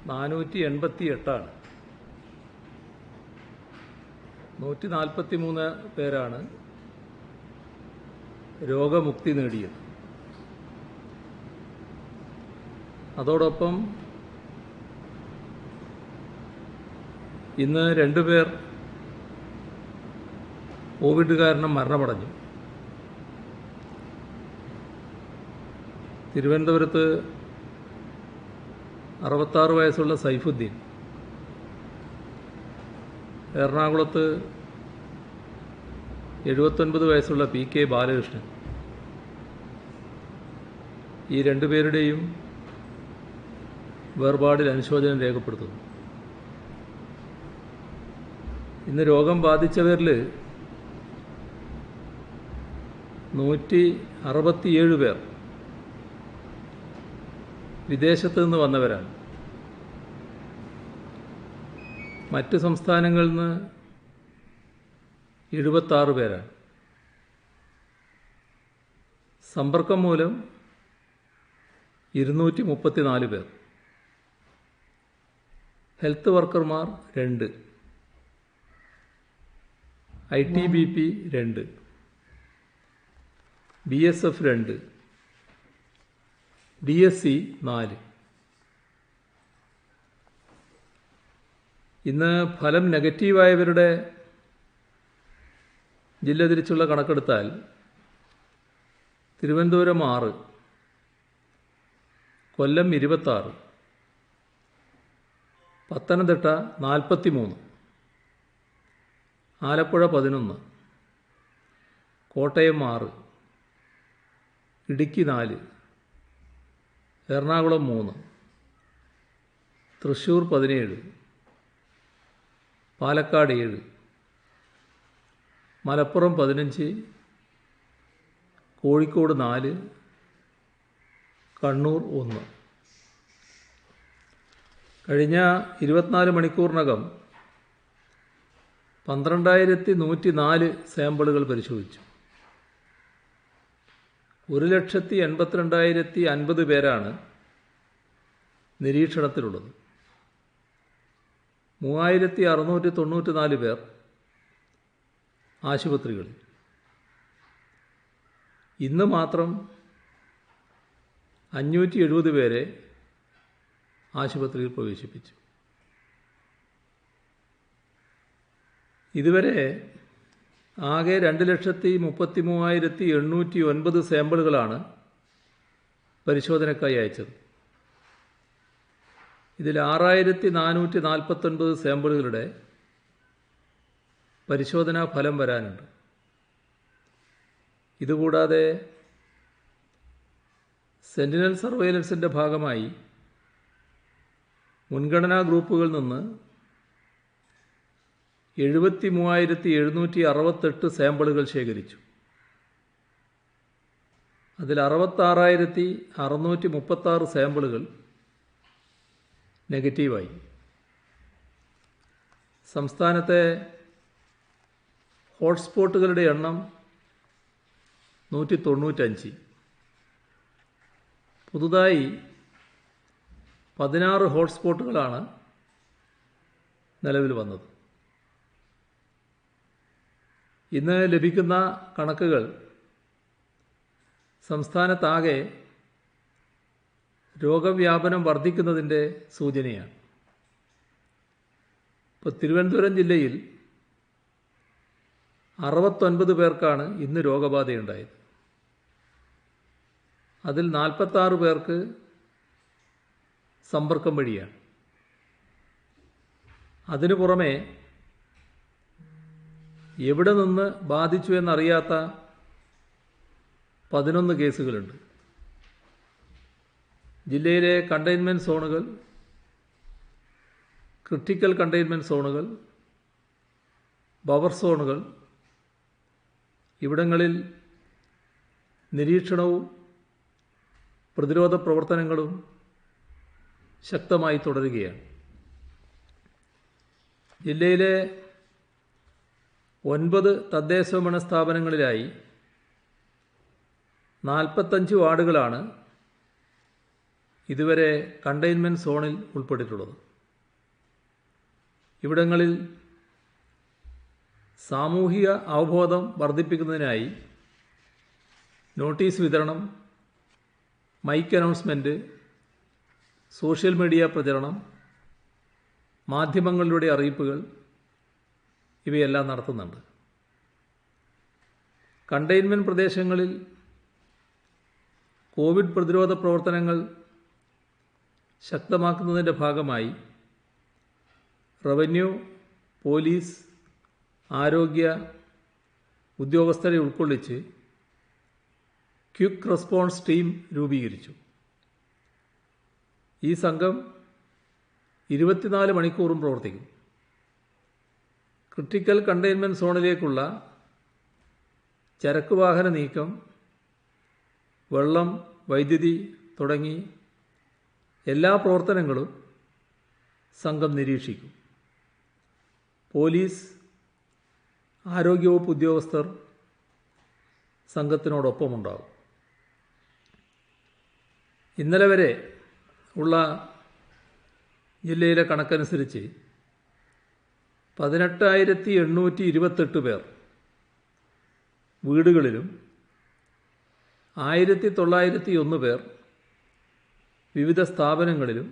488. 143 പേരാണ് രോഗമുക്തി നേടിയത്. അതോടൊപ്പം ഇന്ന് 2 പേർ കോവിഡ് കാരണം മരണമടഞ്ഞു. തിരുവനന്തപുരത്ത് 66 വയസ്സുള്ള സൈഫുദ്ദീൻ, എറണാകുളത്ത് 79 വയസ്സുള്ള PK ബാലകൃഷ്ണൻ. ഈ 2 പേരുടെയും വേർപാടിൽ അനുശോചനം രേഖപ്പെടുത്തുന്നു. ഇന്ന് രോഗം ബാധിച്ചവരിൽ 167 പേർ വിദേശത്ത് നിന്ന് വന്നവരാണ്. മറ്റ് സംസ്ഥാനങ്ങളിൽ നിന്ന് 76 പേരാണ്. സമ്പർക്കം മൂലം 234 പേർ. ഹെൽത്ത് വർക്കർമാർ 2, ITBP 2, BSF 2, DSC 4. ഇന്ന് ഫലം നെഗറ്റീവായവരുടെ ജില്ല തിരിച്ചുള്ള കണക്കെടുത്താൽ തിരുവനന്തപുരം 6, കൊല്ലം 26, പത്തനംതിട്ട 43, ആലപ്പുഴ 11, കോട്ടയം 6, ഇടുക്കി 4, എറണാകുളം 3, തൃശ്ശൂർ 17, പാലക്കാട് 7, മലപ്പുറം 15, കോഴിക്കോട് 4, കണ്ണൂർ 1. കഴിഞ്ഞ 24 മണിക്കൂറിനകം 12,104 സാമ്പിളുകൾ പരിശോധിച്ചു. 1,82,50 പേരാണ് നിരീക്ഷണത്തിലുള്ളത്. 3,694 പേർ ആശുപത്രികളിൽ. ഇന്ന് മാത്രം 570 പേരെ ആശുപത്രിയിൽ പ്രവേശിപ്പിച്ചു. ഇതുവരെ ആകെ 2,33,809 സാമ്പിളുകളാണ് പരിശോധനയ്ക്കായി അയച്ചത്. ഇതിൽ 6,449 സാമ്പിളുകളുടെ പരിശോധനാ ഫലം വരാനുണ്ട്. ഇതുകൂടാതെ സെന്റിനൽ സർവൈലൻസിൻ്റെ ഭാഗമായി മുൻഗണനാ ഗ്രൂപ്പുകളിൽ നിന്ന് 73,768 സാമ്പിളുകൾ ശേഖരിച്ചു. അതിൽ 66,636 സാമ്പിളുകൾ നെഗറ്റീവായി. സംസ്ഥാനത്തെ ഹോട്ട്സ്പോട്ടുകളുടെ എണ്ണം 195. പുതുതായി 16 ഹോട്ട്സ്പോട്ടുകളാണ് നിലവിൽ വന്നത്. ഇന്ന് ലഭിക്കുന്ന കണക്കുകൾ സംസ്ഥാനത്താകെ രോഗവ്യാപനം വർദ്ധിക്കുന്നതിൻ്റെ സൂചനയാണ്. ഇപ്പോൾ തിരുവനന്തപുരം ജില്ലയിൽ 69 പേർക്കാണ് ഇന്ന് രോഗബാധയുണ്ടായത്. അതിൽ 46 പേർക്ക് സമ്പർക്കം വഴിയാണ്. അതിനു പുറമെ എവിടെ നിന്ന് ബാധിച്ചു എന്നറിയാത്ത 11 കേസുകളുണ്ട്. ജില്ലയിലെ കണ്ടെയ്ൻമെൻറ്റ് സോണുകൾ, ക്രിട്ടിക്കൽ കണ്ടെയ്ൻമെൻറ്റ് സോണുകൾ, ബഫർ സോണുകൾ, ഇവിടങ്ങളിൽ നിരീക്ഷണവും പ്രതിരോധ പ്രവർത്തനങ്ങളും ശക്തമായി തുടരുകയാണ്. ജില്ലയിലെ 9 തദ്ദേശഭരണ സ്ഥാപനങ്ങളിലായി 45 വാർഡുകളാണ് ഇതുവരെ കണ്ടെയ്ൻമെൻറ്റ് സോണിൽ ഉൾപ്പെട്ടിട്ടുള്ളത്. ഇവിടങ്ങളിൽ സാമൂഹിക അവബോധം വർദ്ധിപ്പിക്കുന്നതിനായി നോട്ടീസ് വിതരണം, മൈക്ക് അനൗൺസ്മെൻറ്റ്, സോഷ്യൽ മീഡിയ പ്രചരണം, മാധ്യമങ്ങളിലൂടെ അറിയിപ്പുകൾ ഇവയെല്ലാം നടത്തുന്നുണ്ട്. കണ്ടെയ്ൻമെൻറ്റ് പ്രദേശങ്ങളിൽ കോവിഡ് പ്രതിരോധ പ്രവർത്തനങ്ങൾ ശക്തമാക്കുന്നതിൻ്റെ ഭാഗമായി റവന്യൂ, പോലീസ്, ആരോഗ്യ ഉദ്യോഗസ്ഥരെ ഉൾക്കൊള്ളിച്ച് ക്വിക്ക് റെസ്പോൺസ് ടീം രൂപീകരിച്ചു. ഈ സംഘം 24 മണിക്കൂറും പ്രവർത്തിക്കും. ക്രിട്ടിക്കൽ കണ്ടെയ്ൻമെൻറ്റ് സോണിലേക്കുള്ള ചരക്ക് വാഹന നീക്കം, വെള്ളം, വൈദ്യുതി തുടങ്ങി എല്ലാ പ്രവർത്തനങ്ങളും സംഘം നിരീക്ഷിക്കും. പോലീസ്, ആരോഗ്യവകുപ്പ് ഉദ്യോഗസ്ഥർ സംഘത്തിനോടൊപ്പമുണ്ടാകും. ഇന്നലെ വരെ ഉള്ള ജില്ലയിലെ കണക്കനുസരിച്ച് 18,828 പേർ വീടുകളിലും 1,901 പേർ വിവിധ സ്ഥാപനങ്ങളിലും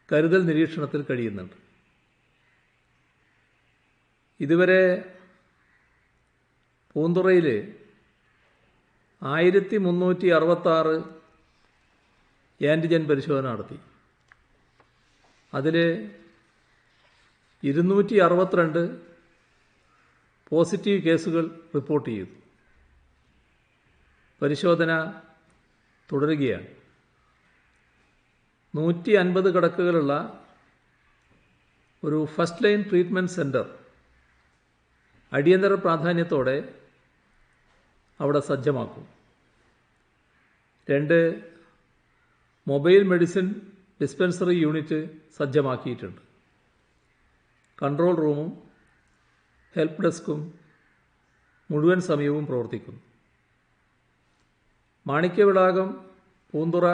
കരുതൽ നിരീക്ഷണത്തിൽ കഴിയുന്നുണ്ട്. ഇതുവരെ പൂന്തുറയിൽ 1366 ആൻറ്റിജൻ പരിശോധന നടത്തി. അതിൽ 262 പോസിറ്റീവ് കേസുകൾ റിപ്പോർട്ട് ചെയ്തു. പരിശോധന തുടരുകയാണ്. 150 കിടക്കകളുള്ള ഒരു ഫസ്റ്റ് ലൈൻ ട്രീറ്റ്മെൻറ്റ് സെൻറ്റർ അടിയന്തര പ്രാധാന്യത്തോടെ അവിടെ സജ്ജമാക്കും. 2 മൊബൈൽ മെഡിസിൻ ഡിസ്പെൻസറി യൂണിറ്റ് സജ്ജമാക്കിയിട്ടുണ്ട്. കൺട്രോൾ റൂമും ഹെൽപ്പ് ഡെസ്കും മുഴുവൻ സമയവും പ്രവർത്തിക്കുന്നു. മാണിക്യവിളാകം, പൂന്തുറ,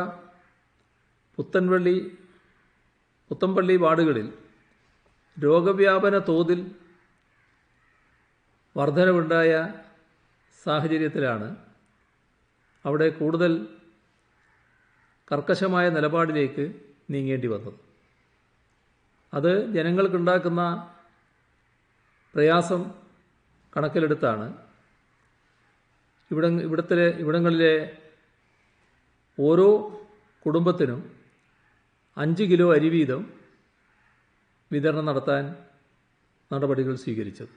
പുത്തമ്പള്ളി വാർഡുകളിൽ രോഗവ്യാപന തോതിൽ വർധനവുണ്ടായ സാഹചര്യത്തിലാണ് അവിടെ കൂടുതൽ കർക്കശമായ നിലപാടിലേക്ക് നീങ്ങേണ്ടി വന്നത്. അത് ജനങ്ങൾക്കുണ്ടാക്കുന്ന പ്രയാസം കണക്കിലെടുത്താണ് ഇവിടങ്ങളിലെ ഓരോ കുടുംബത്തിനും 5 കിലോ അരി വീതം വിതരണം നടത്താൻ നടപടികൾ സ്വീകരിച്ചത്.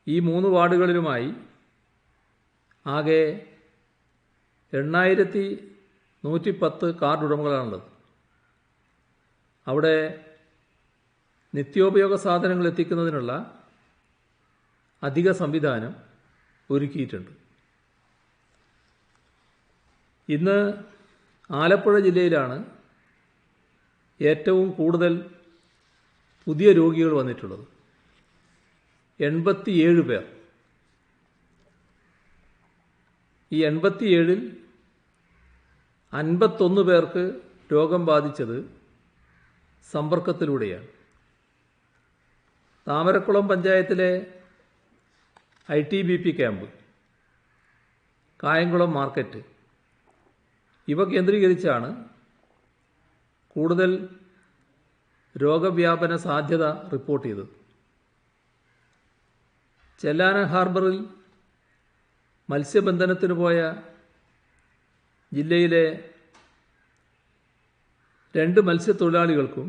ഈ 3 വാർഡുകളിലുമായി ആകെ 8,110 കാർഡ് ഉടമകളാണുള്ളത്. അവിടെ നിത്യോപയോഗ സാധനങ്ങൾ എത്തിക്കുന്നതിനുള്ള അധിക സംവിധാനം ഒരുക്കിയിട്ടുണ്ട്. ഇന്ന് ആലപ്പുഴ ജില്ലയിലാണ് ഏറ്റവും കൂടുതൽ പുതിയ രോഗികൾ വന്നിട്ടുള്ളത്. 87 പേർ. ഈ 87-ൽ 51 പേർക്ക് രോഗം ബാധിച്ചത് സമ്പർക്കത്തിലൂടെയാണ്. താമരക്കുളം പഞ്ചായത്തിലെ ITBP ക്യാമ്പ്, കായംകുളം മാർക്കറ്റ് ഇവ കേന്ദ്രീകരിച്ചാണ് കൂടുതൽ രോഗവ്യാപന സാധ്യത റിപ്പോർട്ട് ചെയ്തത്. ചെല്ലാന ഹാർബറിൽ മത്സ്യബന്ധനത്തിന് പോയ ജില്ലയിലെ 2 മത്സ്യത്തൊഴിലാളികൾക്കും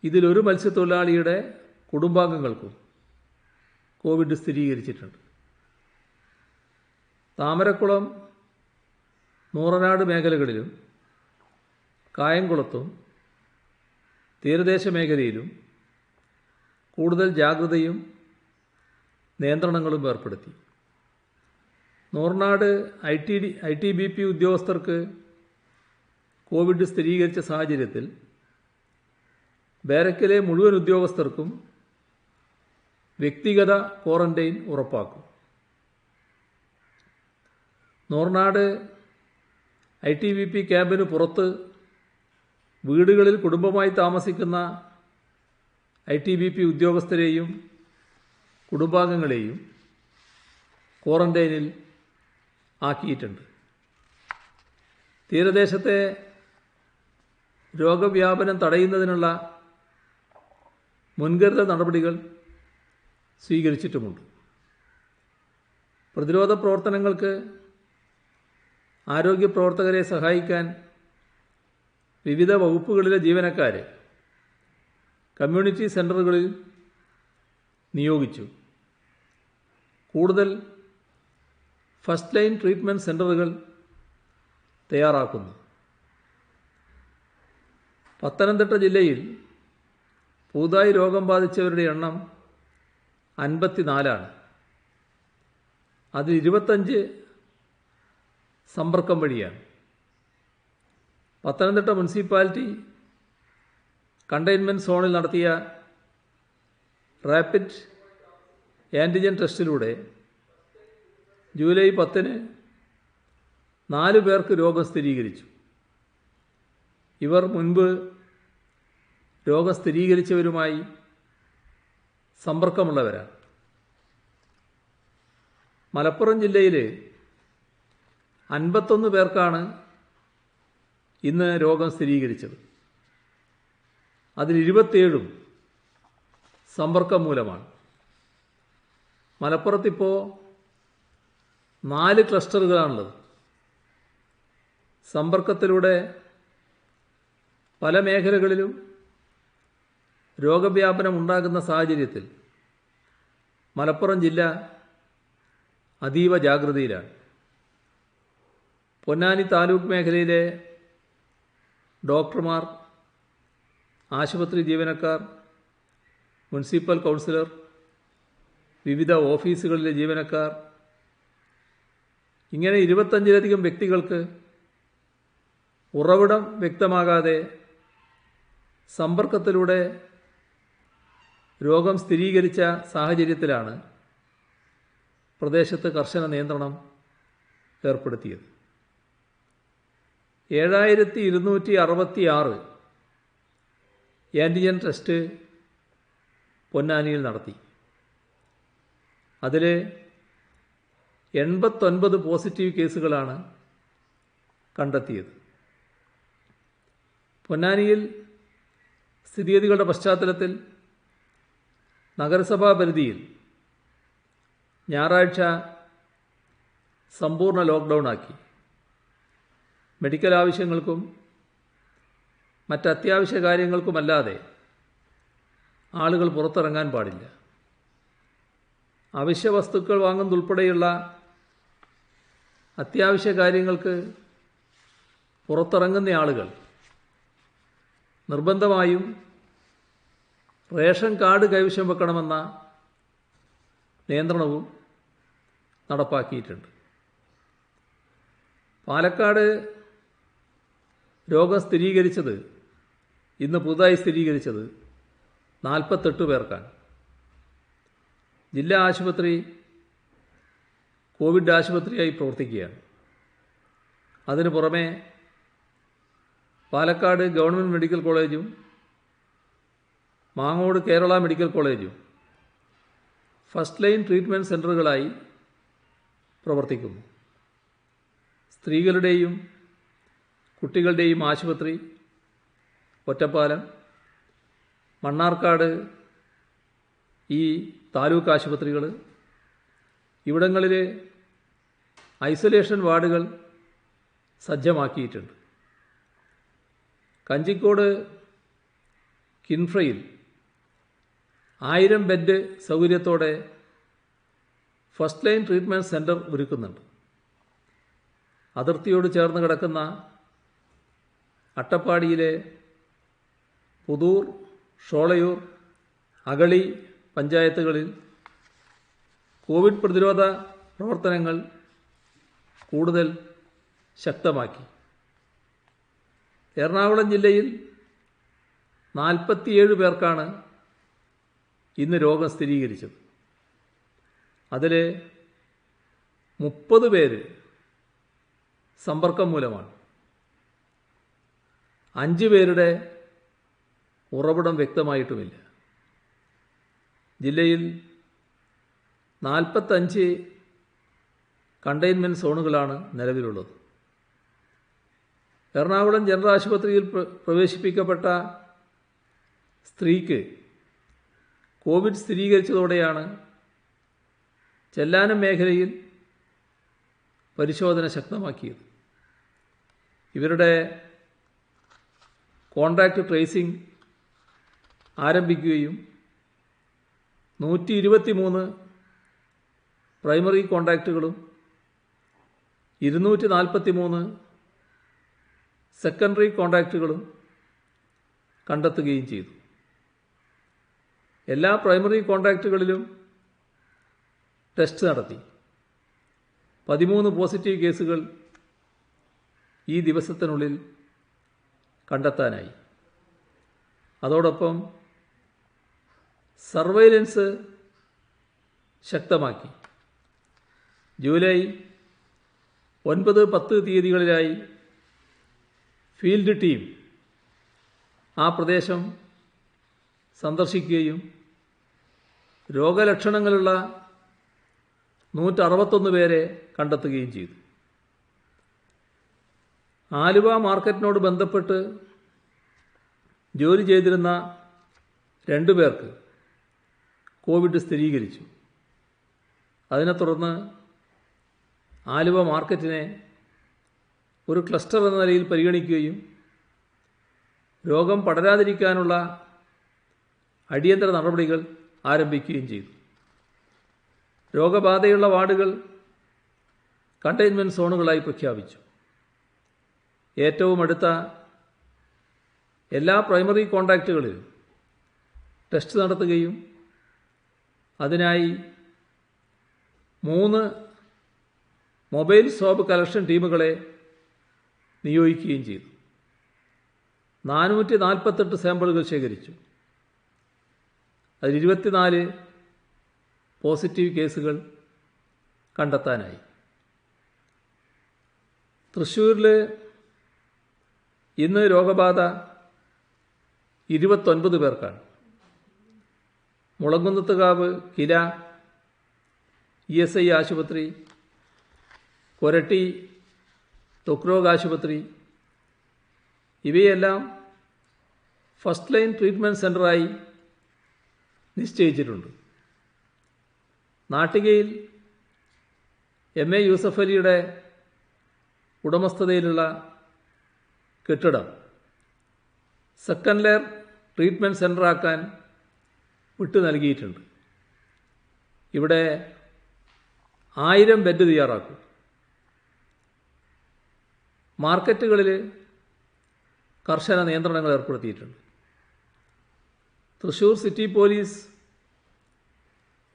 ഇതിലൊരു മത്സ്യത്തൊഴിലാളിയുടെ കുടുംബാംഗങ്ങൾക്കും കോവിഡ് സ്ഥിരീകരിച്ചിട്ടുണ്ട്. താമരക്കുളം, നൂറനാട് മേഖലകളിലും കായംകുളത്തും തീരദേശ മേഖലയിലും കൂടുതൽ ജാഗ്രതയും നിയന്ത്രണങ്ങളും ഏർപ്പെടുത്തി. നൂറനാട് ITBP ഉദ്യോഗസ്ഥർക്ക് കോവിഡ് സ്ഥിരീകരിച്ച സാഹചര്യത്തിൽ ബാരക്കിലെ മുഴുവൻ ഉദ്യോഗസ്ഥർക്കും വ്യക്തിഗത ക്വാറന്റൈൻ ഉറപ്പാക്കും. നൂറനാട് ITBP ക്യാമ്പിന് പുറത്ത് വീടുകളിൽ കുടുംബമായി താമസിക്കുന്ന ITBP ഉദ്യോഗസ്ഥരെയും കുടുംബാംഗങ്ങളെയും ക്വാറന്റൈനിൽ ആക്കിയിട്ടുണ്ട്. തീരദേശത്തെ രോഗവ്യാപനം തടയുന്നതിനുള്ള മുൻകരുതൽ നടപടികൾ സ്വീകരിച്ചിട്ടുമുണ്ട്. പ്രതിരോധ പ്രവർത്തനങ്ങൾക്ക് ആരോഗ്യ പ്രവർത്തകരെ സഹായിക്കാൻ വിവിധ വകുപ്പുകളിലെ ജീവനക്കാരെ കമ്മ്യൂണിറ്റി സെൻ്ററുകളിൽ നിയോഗിച്ചു. കൂടുതൽ ഫസ്റ്റ് ലൈൻ ട്രീറ്റ്മെൻറ്റ് സെൻ്ററുകൾ തയ്യാറാക്കുന്നു. പത്തനംതിട്ട ജില്ലയിൽ പുതുതായി രോഗം ബാധിച്ചവരുടെ എണ്ണം 54. അതിൽ 25 സമ്പർക്കം വഴിയാണ്. പത്തനംതിട്ട മുനിസിപ്പാലിറ്റി കണ്ടെയ്ൻമെൻറ്റ് സോണിൽ നടത്തിയ റാപ്പിഡ് ആൻറ്റിജൻ ടെസ്റ്റിലൂടെ ജൂലൈ 10 4 പേർക്ക് രോഗം സ്ഥിരീകരിച്ചു. ഇവർ മുൻപ് രോഗം സ്ഥിരീകരിച്ചവരുമായി സമ്പർക്കമുള്ളവരാണ്. മലപ്പുറം ജില്ലയിൽ 51 പേർക്കാണ് ഇന്ന് രോഗം സ്ഥിരീകരിച്ചത്. അതിൽ 27 സമ്പർക്കം മൂലമാണ്. മലപ്പുറത്തിപ്പോൾ 4 ക്ലസ്റ്ററുകളാണുള്ളത്. സമ്പർക്കത്തിലൂടെ പല മേഖലകളിലും രോഗവ്യാപനം ഉണ്ടാകുന്ന സാഹചര്യത്തിൽ മലപ്പുറം ജില്ല അതീവ ജാഗ്രതയിലാണ്. പൊന്നാനി താലൂക്ക് മേഖലയിലെ ഡോക്ടർമാർ, ആശുപത്രി ജീവനക്കാർ, മുനിസിപ്പൽ കൗൺസിലർ, വിവിധ ഓഫീസുകളിലെ ജീവനക്കാർ, ഇങ്ങനെ 25ലധികം വ്യക്തികൾക്ക് ഉറവിടം വ്യക്തമാകാതെ സമ്പർക്കത്തിലൂടെ രോഗം സ്ഥിരീകരിച്ച സാഹചര്യത്തിലാണ് പ്രദേശത്ത് കർശന നിയന്ത്രണം ഏർപ്പെടുത്തിയത്. 7266 ആൻറ്റിജൻ ടെസ്റ്റ് പൊന്നാനിയിൽ നടത്തി. അതിൽ 89 പോസിറ്റീവ് കേസുകളാണ് കണ്ടെത്തിയത്. പൊന്നാനിയിൽ സ്ഥിതിഗതികളുടെ പശ്ചാത്തലത്തിൽ നഗരസഭാ പരിധിയിൽ ഞായറാഴ്ച സമ്പൂർണ്ണ ലോക്ക്ഡൗൺ ആക്കി. മെഡിക്കൽ ആവശ്യങ്ങൾക്കും മറ്റ് അത്യാവശ്യ കാര്യങ്ങൾക്കുമല്ലാതെ ആളുകൾ പുറത്തിറങ്ങാൻ പാടില്ല. അവശ്യ വസ്തുക്കൾ വാങ്ങുന്നതുൾപ്പെടെയുള്ള അത്യാവശ്യ കാര്യങ്ങൾക്ക് പുറത്തിറങ്ങുന്ന ആളുകൾ നിർബന്ധമായും റേഷൻ കാർഡ് കൈവശം വെക്കണമെന്ന നിയന്ത്രണവും നടപ്പാക്കിയിട്ടുണ്ട്. പാലക്കാട് രോഗം സ്ഥിരീകരിച്ചത്, ഇന്ന് പുതുതായി സ്ഥിരീകരിച്ചത് 48 പേർക്കാണ്. ജില്ലാ ആശുപത്രി കോവിഡ് ആശുപത്രിയായി പ്രവർത്തിക്കുകയാണ്. അതിനു പുറമെ പാലക്കാട് ഗവൺമെൻറ് മെഡിക്കൽ കോളേജും മാങ്ങോട് കേരള മെഡിക്കൽ കോളേജും ഫസ്റ്റ് ലൈൻ ട്രീറ്റ്മെൻറ്റ് സെൻ്ററുകളായി പ്രവർത്തിക്കുന്നു. സ്ത്രീകളുടെയും കുട്ടികളുടെയും ആശുപത്രി ഒറ്റപ്പാലം, മണ്ണാർക്കാട് ഈ താലൂക്ക് ആശുപത്രികൾ, ഇവിടങ്ങളിൽ ഐസൊലേഷൻ വാർഡുകൾ സജ്ജമാക്കിയിട്ടുണ്ട്. കഞ്ചിക്കോട് കിൻഫ്രയിൽ 1000 ബെഡ് സൗകര്യത്തോടെ ഫസ്റ്റ് ലൈൻ ട്രീറ്റ്മെൻറ്റ് സെൻ്റർ ഒരുക്കുന്നുണ്ട്. അതിർത്തിയോട് ചേർന്ന് കിടക്കുന്ന അട്ടപ്പാടിയിലെ പുതൂർ, ഷോളയൂർ, അഗളി പഞ്ചായത്തുകളിൽ കോവിഡ് പ്രതിരോധ പ്രവർത്തനങ്ങൾ കൂടുതൽ ശക്തമാക്കി. എറണാകുളം ജില്ലയിൽ 47 പേർക്കാണ് ഇന്ന് രോഗം സ്ഥിരീകരിച്ചത്. അതിൽ 30 പേര് സമ്പർക്കം മൂലമാണ്. 5 പേരുടെ ഉറവിടം വ്യക്തമായിട്ടുമില്ല. ജില്ലയിൽ 45 കണ്ടെയ്ൻമെൻറ്റ് സോണുകളാണ് നിലവിലുള്ളത്. എറണാകുളം ജനറൽ ആശുപത്രിയിൽ പ്രവേശിപ്പിക്കപ്പെട്ട സ്ത്രീക്ക് കോവിഡ് സ്ഥിരീകരിച്ചതോടെയാണ് ചെല്ലാനം മേഖലയിൽ പരിശോധന ശക്തമാക്കിയത്. ഇവരുടെ കോൺടാക്റ്റ് ട്രേസിംഗ് ആരംഭിക്കുകയും 123 പ്രൈമറി കോൺടാക്റ്റുകളും 243 സെക്കൻഡറി കോൺടാക്റ്റുകളും കണ്ടെത്തുകയും ചെയ്തു. എല്ലാ പ്രൈമറി കോൺടാക്റ്റുകളിലും ടെസ്റ്റ് നടത്തി 13 പോസിറ്റീവ് കേസുകൾ ഈ ദിവസത്തിനുള്ളിൽ കണ്ടെത്താനായി. അതോടൊപ്പം സർവൈലൻസ് ശക്തമാക്കി. ജൂലൈ 9, 10 തീയതികളിലായി ഫീൽഡ് ടീം ആ പ്രദേശം സന്ദർശിക്കുകയും രോഗലക്ഷണങ്ങളുള്ള 161 പേരെ കണ്ടെത്തുകയും ചെയ്തു. ആലുവ മാർക്കറ്റിനോട് ബന്ധപ്പെട്ട് ജോലി ചെയ്തിരുന്ന 2 പേർക്ക് കോവിഡ് സ്ഥിരീകരിച്ചു. അതിനെ തുടർന്ന് ആലുവ മാർക്കറ്റിനെ ഒരു ക്ലസ്റ്റർ എന്ന നിലയിൽ പരിഗണിക്കുകയും രോഗം പടരാതിരിക്കാനുള്ള അടിയന്തര നടപടികൾ ആരംഭിക്കുകയും ചെയ്തു. രോഗബാധയുള്ള വാർഡുകൾ കണ്ടെയ്ൻമെൻറ്റ് സോണുകളായി പ്രഖ്യാപിച്ചു. ഏറ്റവും അടുത്ത എല്ലാ പ്രൈമറി കോൺടാക്റ്റുകളിലും ടെസ്റ്റ് നടത്തുകയും അതിനായി 3 മൊബൈൽ സ്വാബ് കളക്ഷൻ ടീമുകളെ നിയോഗിക്കുകയും ചെയ്തു. 448 സാമ്പിളുകൾ ശേഖരിച്ചു. അതിൽ 24 പോസിറ്റീവ് കേസുകൾ കണ്ടെത്താനായി. തൃശ്ശൂരിൽ ഇന്ന് രോഗബാധ 29 പേർക്കാണ്. മുളങ്കുന്നത്തുകാവ് കില ESI ആശുപത്രി, കൊരട്ടി ത്വക്ക് ആശുപത്രി ഇവയെല്ലാം ഫസ്റ്റ് ലൈൻ ട്രീറ്റ്മെൻറ്റ് സെൻ്ററായി നിശ്ചയിച്ചിട്ടുണ്ട്. നാട്ടികയിൽ MA യൂസഫ് അലിയുടെ ഉടമസ്ഥതയിലുള്ള കെട്ടിടം സെക്കൻഡ് ലെയർ ട്രീറ്റ്മെൻറ്റ് സെൻ്ററാക്കാൻ വിട്ടു നൽകിയിട്ടുണ്ട്. ഇവിടെ 1000 ബെഡ് തയ്യാറാക്കും. മാർക്കറ്റുകളിൽ കർശന നിയന്ത്രണങ്ങൾ ഏർപ്പെടുത്തിയിട്ടുണ്ട്. Thrissur city police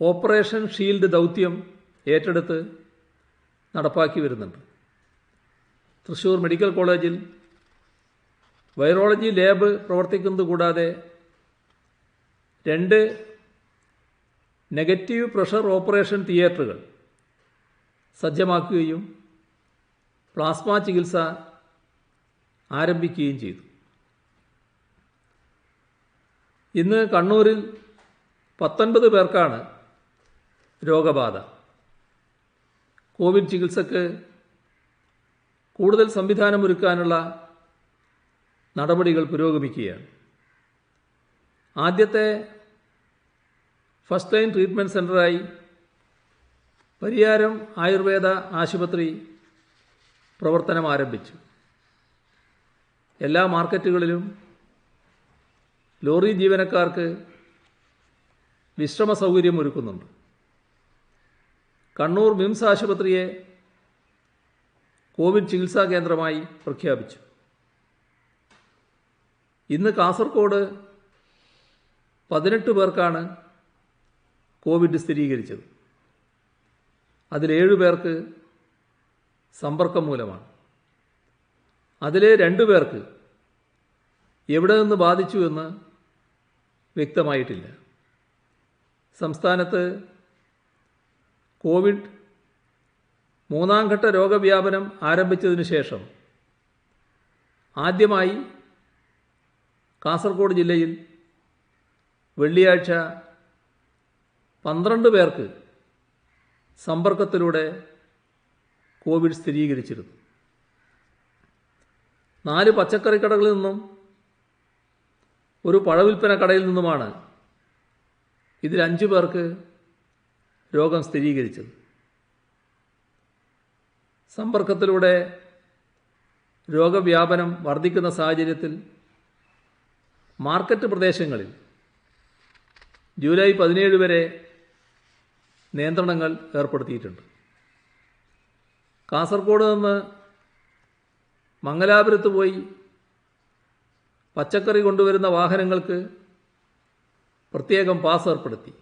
operation shield ദൗത്യം ഏറ്റെടുത്ത് നടപ്പാക്കി വരുന്നുണ്ട്. തൃശ്ശൂർ മെഡിക്കൽ കോളേജിൽ വൈറോളജി ലാബ് പ്രവർത്തിക്കുന്നത് കൂടാതെ 2 നെഗറ്റീവ് പ്രഷർ ഓപ്പറേഷൻ തിയേറ്ററുകൾ സജ്ജമാക്കുകയും പ്ലാസ്മ ചികിത്സ ആരംഭിക്കുകയും ചെയ്തു. ഇന്ന് കണ്ണൂരിൽ 19 പേർക്കാണ് രോഗബാധ. കോവിഡ് ചികിത്സക്ക് കൂടുതൽ സംവിധാനമൊരുക്കാനുള്ള നടപടികൾ പുരോഗമിക്കുകയാണ്. ആദ്യത്തെ ഫസ്റ്റ് ലൈൻ ട്രീറ്റ്മെൻറ്റ് സെൻ്ററായി പരിയാരം ആയുർവേദ ആശുപത്രി പ്രവർത്തനം ആരംഭിച്ചു. എല്ലാ മാർക്കറ്റുകളിലും ലോറി ജീവനക്കാർക്ക് വിശ്രമ സൗകര്യം ഒരുക്കുന്നുണ്ട്. കണ്ണൂർ മിംസ് ആശുപത്രിയെ കോവിഡ് ചികിത്സാ കേന്ദ്രമായി പ്രഖ്യാപിച്ചു. ഇന്ന് കാസർഗോഡ് 18 പേർക്കാണ് കോവിഡ് സ്ഥിരീകരിച്ചത്. അതിൽ 7 പേർക്ക് സമ്പർക്കം മൂലമാണ്. അതിലെ 2 പേർക്ക് എവിടെ നിന്ന് ബാധിച്ചു എന്ന് വ്യക്തമായിട്ടില്ല. സംസ്ഥാനത്ത് കോവിഡ് 3ാം ഘട്ട രോഗവ്യാപനം ആരംഭിച്ചതിനു ശേഷം ആദ്യമായി കാസർഗോഡ് ജില്ലയിൽ വെള്ളിയാഴ്ച 12 പേർക്ക് സമ്പർക്കത്തിലൂടെ കോവിഡ് സ്ഥിരീകരിച്ചിരുന്നു. 4 പച്ചക്കറി കടകളിൽ നിന്നും ഒരു പഴവിൽപ്പന കടയിൽ നിന്നുമാണ് ഇതിൽ 5 പേർക്ക് രോഗം സ്ഥിരീകരിച്ചത്. സമ്പർക്കത്തിലൂടെ രോഗവ്യാപനം വർദ്ധിക്കുന്ന സാഹചര്യത്തിൽ മാർക്കറ്റ് പ്രദേശങ്ങളിൽ ജൂലൈ 17 വരെ നിയന്ത്രണങ്ങൾ ഏർപ്പെടുത്തിയിട്ടുണ്ട്. കാസർഗോഡ് നിന്ന് മംഗലാപുരത്ത് പോയി പച്ചക്കറി കൊണ്ടുവരുന്ന വാഹനങ്ങൾക്ക് പ്രത്യേകം പാസ് ഏർപ്പെടുത്തി.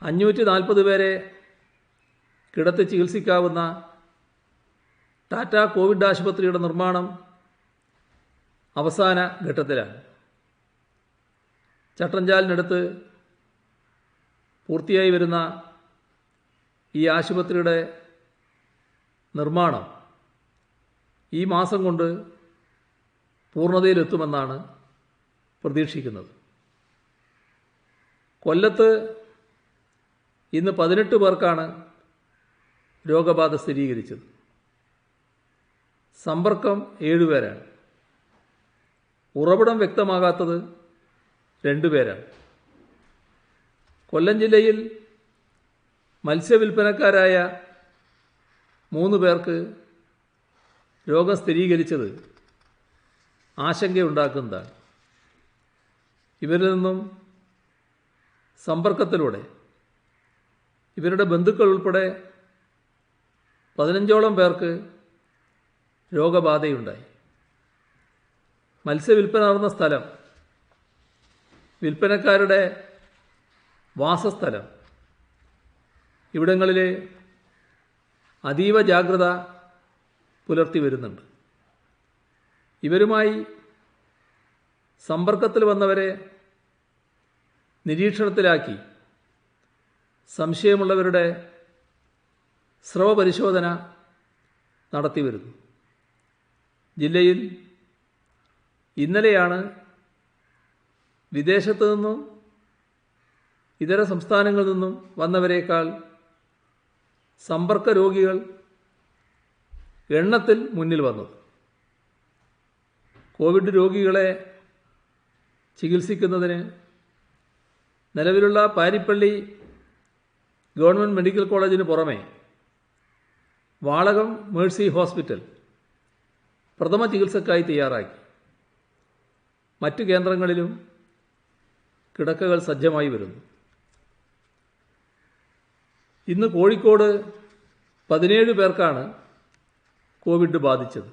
540 പേരെ കിടത്തി ചികിത്സിക്കാവുന്ന ടാറ്റ കോവിഡ് ആശുപത്രിയുടെ നിർമ്മാണം അവസാന ഘട്ടത്തിലാണ്. ചട്ടഞ്ചാലിനടുത്ത് പൂർത്തിയായി വരുന്ന ഈ ആശുപത്രിയുടെ നിർമ്മാണം ഈ മാസം കൊണ്ട് പൂർണ്ണതയിലെത്തുമെന്നാണ് പ്രതീക്ഷിക്കുന്നത്. കൊല്ലത്ത് ഇന്ന് 18 പേർക്കാണ് രോഗബാധ സ്ഥിരീകരിച്ചത്. സമ്പർക്കം 7 പേരാണ്. ഉറവിടം വ്യക്തമാകാത്തത് 2 പേരാണ്. കൊല്ലം ജില്ലയിൽ മത്സ്യവില്പനക്കാരായ 3 പേർക്ക് രോഗം സ്ഥിരീകരിച്ചത് ആശങ്കയുണ്ടാക്കുന്നതാണ്. ഇവരിൽ നിന്നും സമ്പർക്കത്തിലൂടെ ഇവരുടെ ബന്ധുക്കൾ ഉൾപ്പെടെ 15ഓളം പേർക്ക് രോഗബാധയുണ്ടായി. മത്സ്യവില്പന നടന്ന സ്ഥലം, വിൽപ്പനക്കാരുടെ വാസസ്ഥലം, ഇവിടങ്ങളിൽ അതീവ ജാഗ്രത പുലർത്തി വരുന്നുണ്ട്. ഇവരുമായി സമ്പർക്കത്തിൽ വന്നവരെ നിരീക്ഷണത്തിലാക്കി സംശയമുള്ളവരുടെ സ്രവ പരിശോധന നടത്തിവരുന്നു. ജില്ലയിൽ ഇന്നലെയാണ് വിദേശത്തു നിന്നും ഇതര സംസ്ഥാനങ്ങളിൽ നിന്നും വന്നവരേക്കാൾ സമ്പർക്ക രോഗികൾ എണ്ണത്തിൽ മുന്നിൽ വന്നത്. കോവിഡ് രോഗികളെ ചികിത്സിക്കുന്നതിന് നിലവിലുള്ള പാരിപ്പള്ളി ഗവൺമെൻറ് മെഡിക്കൽ കോളേജിന് പുറമെ വാളകം മേഴ്സി ഹോസ്പിറ്റൽ പ്രഥമ ചികിത്സക്കായി തയ്യാറാക്കി. മറ്റു കേന്ദ്രങ്ങളിലും കിടക്കകൾ സജ്ജമായി വരുന്നു. ഇന്ന് കോഴിക്കോട് 17 പേർക്കാണ് കോവിഡ് ബാധിച്ചത്.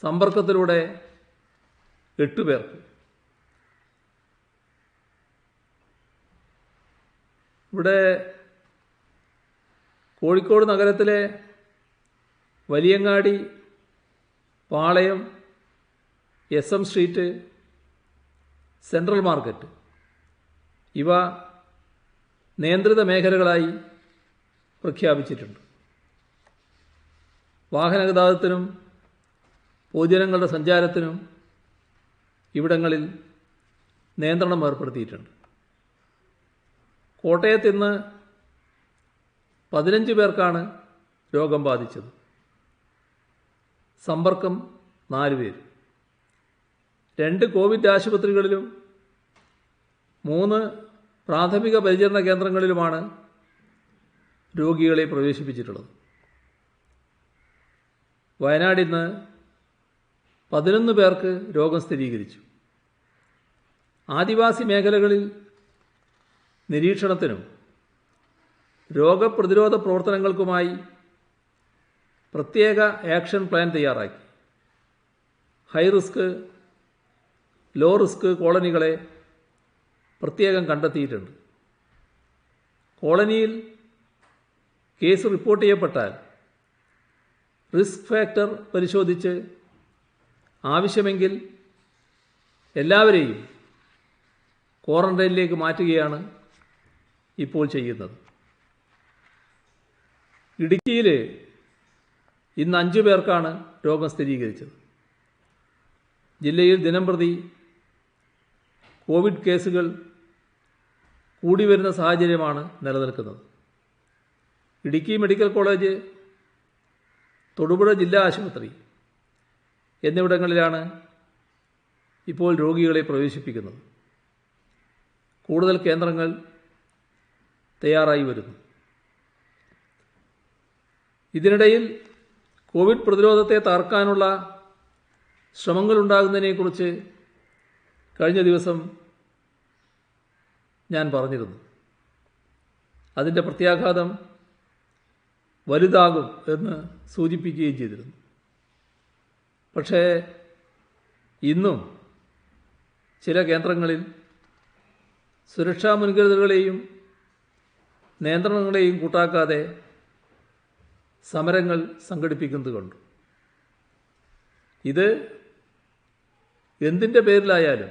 സമ്പർക്കത്തിലൂടെ 8 പേർക്ക്. ഇവിടെ കോഴിക്കോട് നഗരത്തിലെ വലിയങ്ങാടി, പാളയം, SM സ്ട്രീറ്റ്, സെൻട്രൽ മാർക്കറ്റ് ഇവ നിയന്ത്രിത മേഖലകളായി പ്രഖ്യാപിച്ചിട്ടുണ്ട്. വാഹനഗതാഗതത്തിനും പൊതുജനങ്ങളുടെ സഞ്ചാരത്തിനും ഇവിടങ്ങളിൽ നിയന്ത്രണം ഏർപ്പെടുത്തിയിട്ടുണ്ട്. കോട്ടയത്ത് ഇന്ന് 15 പേർക്കാണ് രോഗം ബാധിച്ചത്. സമ്പർക്കം 4 പേര്. 2 കോവിഡ് ആശുപത്രികളിലും 3 പ്രാഥമിക പരിചരണ കേന്ദ്രങ്ങളിലുമാണ് രോഗികളെ പ്രവേശിപ്പിച്ചിട്ടുള്ളത്. വയനാട് ഇന്ന് 11 പേർക്ക് രോഗം സ്ഥിരീകരിച്ചു. ആദിവാസി മേഖലകളിൽ നിരീക്ഷണത്തിനും രോഗപ്രതിരോധ പ്രവർത്തനങ്ങൾക്കുമായി പ്രത്യേക ആക്ഷൻ പ്ലാൻ തയ്യാറാക്കി. ഹൈ റിസ്ക്, ലോ റിസ്ക് കോളനികളെ പ്രത്യേകം കണ്ടെത്തിയിട്ടുണ്ട്. കോളനിയിൽ കേസ് റിപ്പോർട്ട് ചെയ്യപ്പെട്ടാൽ റിസ്ക് ഫാക്ടർ പരിശോധിച്ച് ആവശ്യമെങ്കിൽ എല്ലാവരെയും ക്വാറന്റൈനിലേക്ക് മാറ്റുകയാണ് ഇപ്പോൾ ചെയ്യുന്നത്. ഇടുക്കിയിൽ ഇന്ന് 5 പേർക്കാണ് രോഗം സ്ഥിരീകരിച്ചത്. ജില്ലയിൽ ദിനംപ്രതി കോവിഡ് കേസുകൾ കൂടി വരുന്ന സാഹചര്യമാണ് നിലനിൽക്കുന്നത്. ഇടുക്കി മെഡിക്കൽ കോളേജ്, തൊടുപുഴ ജില്ലാ ആശുപത്രി എന്നിവിടങ്ങളിലാണ് ഇപ്പോൾ രോഗികളെ പ്രവേശിപ്പിക്കുന്നത്. കൂടുതൽ കേന്ദ്രങ്ങൾ തയ്യാറായി വരുന്നു. ഇതിനിടയിൽ കോവിഡ് പ്രതിരോധത്തെ തകർക്കാനുള്ള ശ്രമങ്ങളുണ്ടാകുന്നതിനെക്കുറിച്ച് കഴിഞ്ഞ ദിവസം ഞാൻ പറഞ്ഞിരുന്നു. അതിൻ്റെ പ്രത്യാഘാതം വലുതാകും എന്ന് സൂചിപ്പിക്കുകയും ചെയ്തിരുന്നു. പക്ഷേ ഇന്നും ചില കേന്ദ്രങ്ങളിൽ സുരക്ഷാ മുൻകരുതലുകളെയും നിയന്ത്രണങ്ങളെയും കൂട്ടാക്കാതെ സമരങ്ങൾ സംഘടിപ്പിക്കുന്നത് കണ്ടു. ഇത് എന്തിൻ്റെ പേരിലായാലും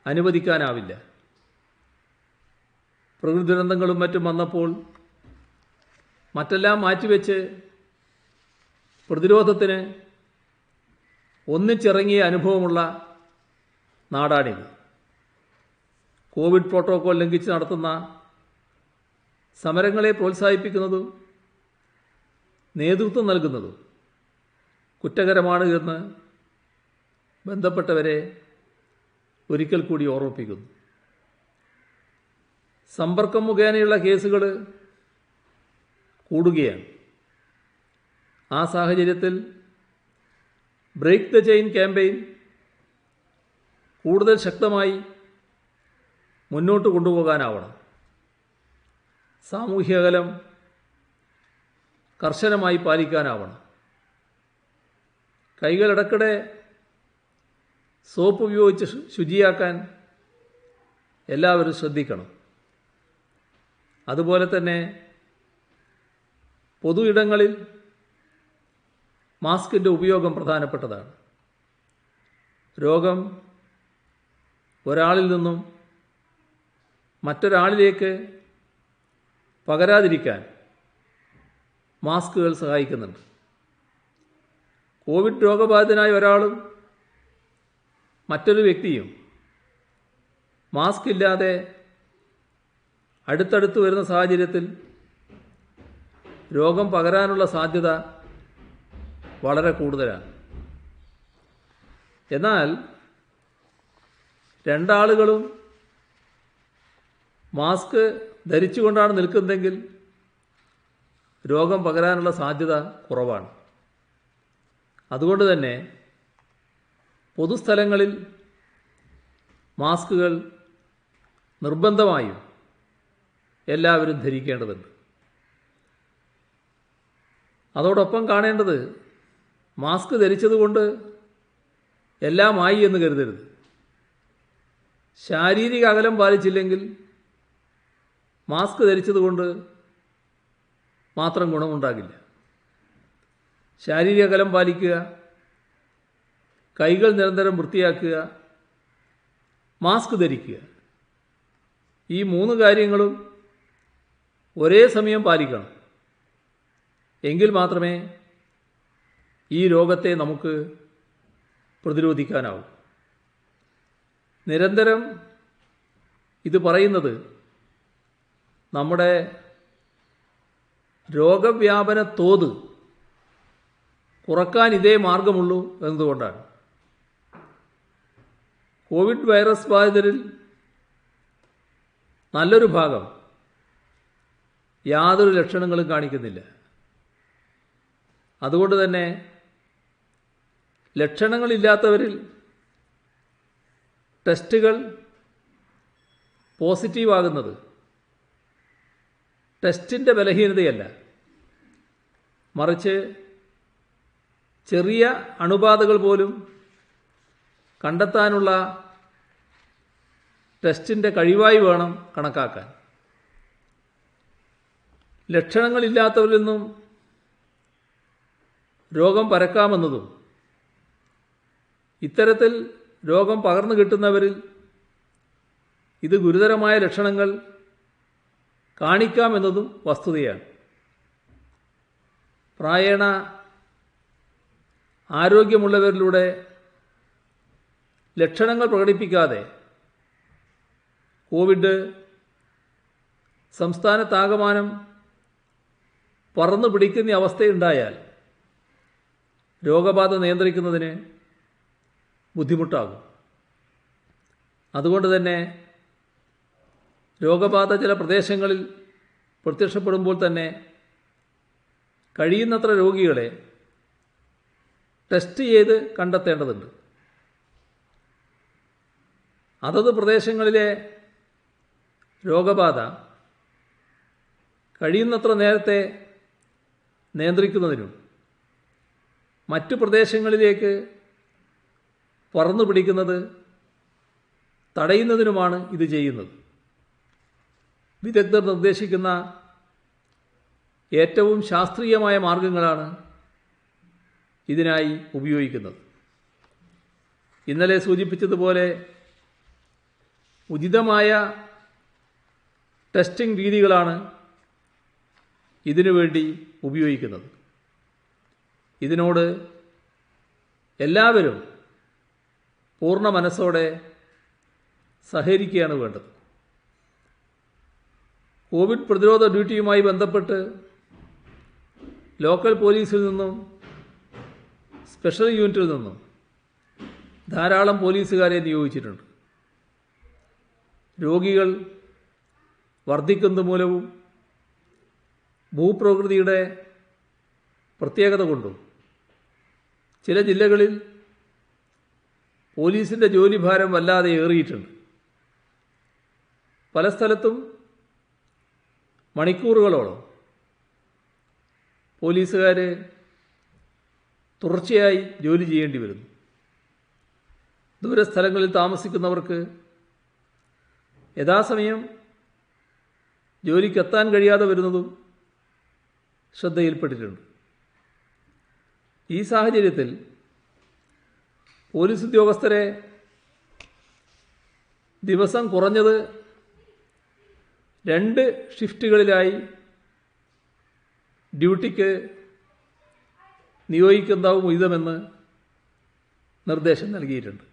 അനുവദിക്കാനാവില്ല. പ്രകൃതി ദുരന്തങ്ങളും മറ്റും വന്നപ്പോൾ മറ്റെല്ലാം മാറ്റിവെച്ച് പ്രതിരോധത്തിന് ഒന്നിച്ചിറങ്ങിയ അനുഭവമുള്ള നാടാണിത്. കോവിഡ് പ്രോട്ടോകോൾ ലംഘിച്ച് നടത്തുന്ന സമരങ്ങളെ പ്രോത്സാഹിപ്പിക്കുന്നതും നേതൃത്വം നൽകുന്നതും കുറ്റകരമാണ് എന്ന് ബന്ധപ്പെട്ടവരെ ഒരിക്കൽ കൂടി ഓർമ്മിപ്പിക്കുന്നു. സമ്പർക്കം മുഖേനയുള്ള കേസുകൾ കൂടുകയാണ്. ആ സാഹചര്യത്തിൽ ബ്രേക്ക് ദ ചെയിൻ ക്യാമ്പയിൻ കൂടുതൽ ശക്തമായി മുന്നോട്ട് കൊണ്ടുപോകാനാവണം. സാമൂഹ്യ അകലം കർശനമായി പാലിക്കാനാവണം. കൈകൾ ഇടയ്ക്കിടെ സോപ്പ് ഉപയോഗിച്ച് ശുചിയാക്കാൻ എല്ലാവരും ശ്രദ്ധിക്കണം. അതുപോലെ തന്നെ പൊതു ഇടങ്ങളിൽ മാസ്കിൻ്റെ ഉപയോഗം പ്രധാനപ്പെട്ടതാണ്. രോഗം ഒരാളിൽ നിന്നും മറ്റൊരാളിലേക്ക് പകരാതിരിക്കാൻ മാസ്കുകൾ സഹായിക്കുന്നുണ്ട്. കോവിഡ് രോഗബാധിതനായ ഒരാളും മറ്റൊരു വ്യക്തിയും മാസ്ക് ഇല്ലാതെ അടുത്തടുത്ത് വരുന്ന സാഹചര്യത്തിൽ രോഗം പകരാനുള്ള സാധ്യത വളരെ കൂടുതലാണ്. എന്നാൽ രണ്ടാളുകളും മാസ്ക് ധരിച്ചുകൊണ്ടാണ് നിൽക്കുന്നതെങ്കിൽ രോഗം പകരാനുള്ള സാധ്യത കുറവാണ്. അതുകൊണ്ട് തന്നെ പൊതുസ്ഥലങ്ങളിൽ മാസ്കുകൾ നിർബന്ധമായും എല്ലാവരും ധരിക്കേണ്ടതുണ്ട്. അതോടൊപ്പം കാണേണ്ടത് മാസ്ക് ധരിച്ചതുകൊണ്ട് എല്ലാമായി എന്ന് കരുതരുത്. ശാരീരിക അകലം പാലിച്ചില്ലെങ്കിൽ മാസ്ക് ധരിച്ചതുകൊണ്ട് മാത്രം ഗുണമുണ്ടാകില്ല. ശാരീരിക അകലം പാലിക്കുക, കൈകൾ നിരന്തരം വൃത്തിയാക്കുക, മാസ്ക് ധരിക്കുക, ഈ 3 കാര്യങ്ങളും ഒരേ സമയം പാലിക്കണം. എങ്കിൽ മാത്രമേ ഈ രോഗത്തെ നമുക്ക് പ്രതിരോധിക്കാനാവൂ. നിരന്തരം ഇത് പറയുന്നത് നമ്മുടെ രോഗവ്യാപന തോത് കുറക്കാൻ ഇതേ മാർഗമുള്ളൂ എന്നതുകൊണ്ടാണ്. കോവിഡ് വൈറസ് ബാധിതരിൽ നല്ലൊരു ഭാഗം യാതൊരു ലക്ഷണങ്ങളും കാണിക്കുന്നില്ല. അതുകൊണ്ട് തന്നെ ലക്ഷണങ്ങളില്ലാത്തവരിൽ ടെസ്റ്റുകൾ പോസിറ്റീവാകുന്നത് ടെസ്റ്റിൻ്റെ ബലഹീനതയല്ല, മറിച്ച് ചെറിയ അണുബാധകൾ പോലും കണ്ടെത്താനുള്ള ടെസ്റ്റിൻ്റെ കഴിവായി വേണം കണക്കാക്കാൻ. ലക്ഷണങ്ങളില്ലാത്തവരിൽ നിന്നും രോഗം പരക്കാമെന്നതും ഇത്തരത്തിൽ രോഗം പകർന്നു കിട്ടുന്നവരിൽ ഇത് ഗുരുതരമായ ലക്ഷണങ്ങൾ കാണിക്കാമെന്നതും വസ്തുതയാണ്. പ്രായേണ ആരോഗ്യമുള്ളവരിലൂടെ ലക്ഷണങ്ങൾ പ്രകടിപ്പിക്കാതെ കോവിഡ് സംസ്ഥാനത്താകമാനം പറന്നു പിടിക്കുന്ന അവസ്ഥയുണ്ടായാൽ രോഗബാധ നിയന്ത്രിക്കുന്നതിന് ബുദ്ധിമുട്ടാകും. അതുകൊണ്ട് തന്നെ രോഗബാധ ചില പ്രദേശങ്ങളിൽ പ്രത്യക്ഷപ്പെടുമ്പോൾ തന്നെ കഴിയുന്നത്ര രോഗികളെ ടെസ്റ്റ് ചെയ്ത് കണ്ടെത്തേണ്ടതുണ്ട്. അതത് പ്രദേശങ്ങളിലെ രോഗബാധ കഴിയുന്നത്ര നേരത്തെ നിയന്ത്രിക്കുന്നതിനും മറ്റു പ്രദേശങ്ങളിലേക്ക് പറന്നു പിടിക്കുന്നത് തടയുന്നതിനുമാണ് ഇത് ചെയ്യുന്നത്. വിദഗ്ധർ നിർദ്ദേശിക്കുന്ന ഏറ്റവും ശാസ്ത്രീയമായ മാർഗങ്ങളാണ് ഇതിനായി ഉപയോഗിക്കുന്നത്. ഇന്നലെ സൂചിപ്പിച്ചതുപോലെ ഉചിതമായ ടെസ്റ്റിംഗ് രീതികളാണ് ഇതിനുവേണ്ടി ഉപയോഗിക്കുന്നത്. ഇതിനോട് എല്ലാവരും പൂർണ്ണ മനസ്സോടെ സഹകരിക്കുകയാണ് വേണ്ടത്. കോവിഡ് പ്രതിരോധ ഡ്യൂട്ടിയുമായി ബന്ധപ്പെട്ട് ലോക്കൽ പോലീസിൽ നിന്നും സ്പെഷ്യൽ യൂണിറ്റിൽ നിന്നും ധാരാളം പോലീസുകാരെ നിയോഗിച്ചിട്ടുണ്ട്. രോഗികൾ വർദ്ധിക്കുന്നത് മൂലവും ഭൂപ്രകൃതിയുടെ പ്രത്യേകത കൊണ്ടും ചില ജില്ലകളിൽ പോലീസിൻ്റെ ജോലിഭാരം വല്ലാതെ ഏറിയിട്ടുണ്ട്. പല സ്ഥലത്തും മണിക്കൂറുകളോളം പോലീസുകാർ തുടർച്ചയായി ജോലി ചെയ്യേണ്ടി വരുന്നു. ദൂരസ്ഥലങ്ങളിൽ താമസിക്കുന്നവർക്ക് യഥാസമയം ജോലിക്കെത്താൻ കഴിയാതെ വരുന്നതും ശ്രദ്ധയിൽപ്പെട്ടിട്ടുണ്ട്. ഈ സാഹചര്യത്തിൽ പോലീസ് ഉദ്യോഗസ്ഥരെ ദിവസം കുറഞ്ഞത് 2 ഷിഫ്റ്റുകളിലായി ഡ്യൂട്ടിക്ക് നിയോഗിക്കുന്നതാവും ഉചിതമെന്ന് നിർദ്ദേശം നൽകിയിട്ടുണ്ട്.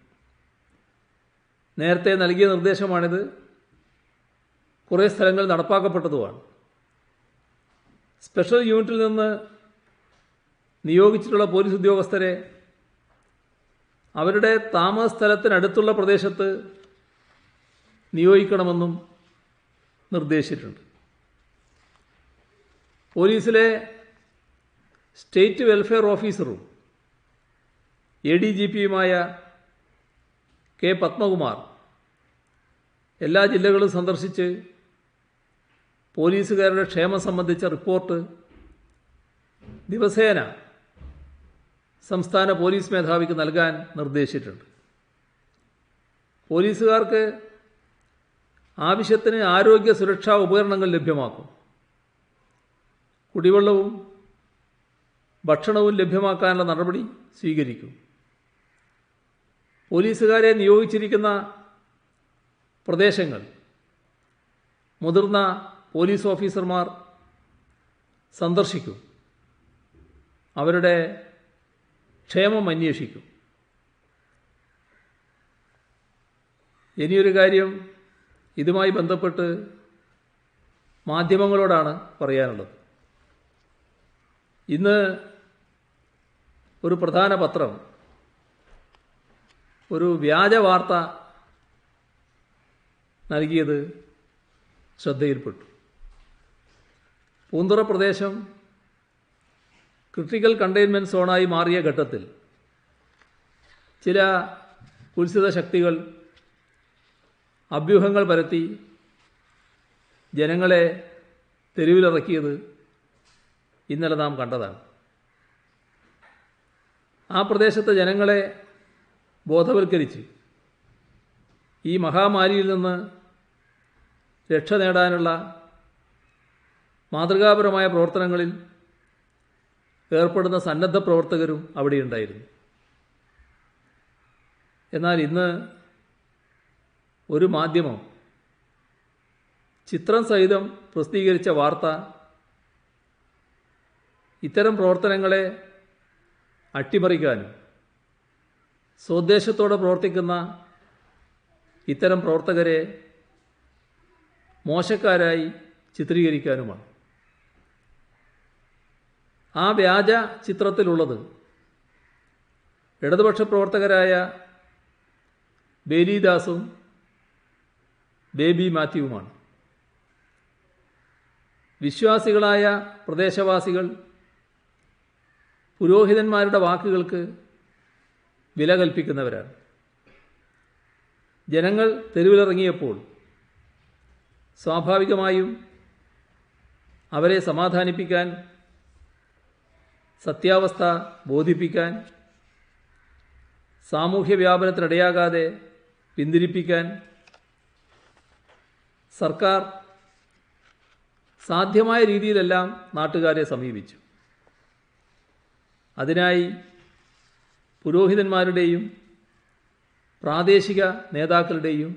നേരത്തെ നൽകിയ നിർദ്ദേശമാണിത്. കുറേ സ്ഥലങ്ങളിൽ നടപ്പാക്കപ്പെട്ടതുമാണ്. സ്പെഷ്യൽ യൂണിറ്റിൽ നിന്ന് നിയോഗിച്ചിട്ടുള്ള പോലീസ് ഉദ്യോഗസ്ഥരെ അവരുടെ താമസ സ്ഥലത്തിനടുത്തുള്ള പ്രദേശത്ത് നിയോഗിക്കണമെന്നും നിർദ്ദേശിച്ചിട്ടുണ്ട്. പോലീസിലെ സ്റ്റേറ്റ് വെൽഫെയർ ഓഫീസറും ADGPയുമായ കെ പത്മകുമാർ എല്ലാ ജില്ലകളും സന്ദർശിച്ച് പോലീസുകാരുടെ ക്ഷേമം സംബന്ധിച്ച റിപ്പോർട്ട് ദിവസേന സംസ്ഥാന പോലീസ് മേധാവിക്ക് നൽകാൻ നിർദ്ദേശിച്ചിട്ടുണ്ട്. പോലീസുകാർക്ക് ആവശ്യത്തിന് ആരോഗ്യ സുരക്ഷാ ഉപകരണങ്ങൾ ലഭ്യമാക്കും. കുടിവെള്ളവും ഭക്ഷണവും ലഭ്യമാക്കാനുള്ള നടപടി സ്വീകരിക്കും. പോലീസുകാരെ നിയോഗിച്ചിരിക്കുന്ന പ്രദേശങ്ങൾ മുതിർന്ന പോലീസ് ഓഫീസർമാർ സന്ദർശിക്കും. അവരുടെ ക്ഷേമം അന്വേഷിക്കും. ഇനിയൊരു കാര്യം ഇതുമായി ബന്ധപ്പെട്ട് മാധ്യമങ്ങളോടാണ് പറയാനുള്ളത്. ഇന്ന് ഒരു പ്രധാന പത്രം ഒരു വ്യാജ വാർത്ത നൽകിയത് ശ്രദ്ധയിൽപ്പെട്ടു. പൂന്തുറ പ്രദേശം ക്രിട്ടിക്കൽ കണ്ടെയ്ൻമെൻറ് സോണായി മാറിയ ഘട്ടത്തിൽ ചില കുൽസിത ശക്തികൾ അഭ്യൂഹങ്ങൾ പരത്തി ജനങ്ങളെ തെരുവിലിറക്കിയത് ഇന്നലെ നാം കണ്ടതാണ്. ആ പ്രദേശത്തെ ജനങ്ങളെ ബോധവൽക്കരിച്ച് ഈ മഹാമാരിയിൽ നിന്ന് രക്ഷ നേടാനുള്ള മാതൃകാപരമായ പ്രവർത്തനങ്ങളിൽ ഏർപ്പെടുന്ന സന്നദ്ധ പ്രവർത്തകരും അവിടെയുണ്ടായിരുന്നു. എന്നാൽ ഇന്ന് ഒരു മാധ്യമം ചിത്രം സഹിതം പ്രസിദ്ധീകരിച്ച വാർത്ത ഇത്തരം പ്രവർത്തനങ്ങളെ അട്ടിമറിക്കാനും സ്വോദ്ദേശത്തോടെ പ്രവർത്തിക്കുന്ന ഇത്തരം പ്രവർത്തകരെ മോശക്കാരായി ചിത്രീകരിക്കാനുമാണ്. ആ വ്യാജ ചിത്രത്തിലുള്ളത് ഇടതുപക്ഷ പ്രവർത്തകരായ ബേലിദാസും ബേബി മാത്യുവുമാണ്. വിശ്വാസികളായ പ്രദേശവാസികൾ പുരോഹിതന്മാരുടെ വാക്കുകൾക്ക് വില കൽപ്പിക്കുന്നവരാണ്. ജനങ്ങൾ തെരുവിലിറങ്ങിയപ്പോൾ സ്വാഭാവികമായും അവരെ സമാധാനിപ്പിക്കാൻ, സത്യാവസ്ഥ ബോധിപ്പിക്കാൻ, സാമൂഹ്യ വ്യാപനത്തിനിടയാകാതെ പിന്തിരിപ്പിക്കാൻ സർക്കാർ സാധ്യമായ രീതിയിലെല്ലാം നാട്ടുകാരെ സമീപിച്ചു. അതിനായി പുരോഹിതന്മാരുടെയും പ്രാദേശിക നേതാക്കളുടെയും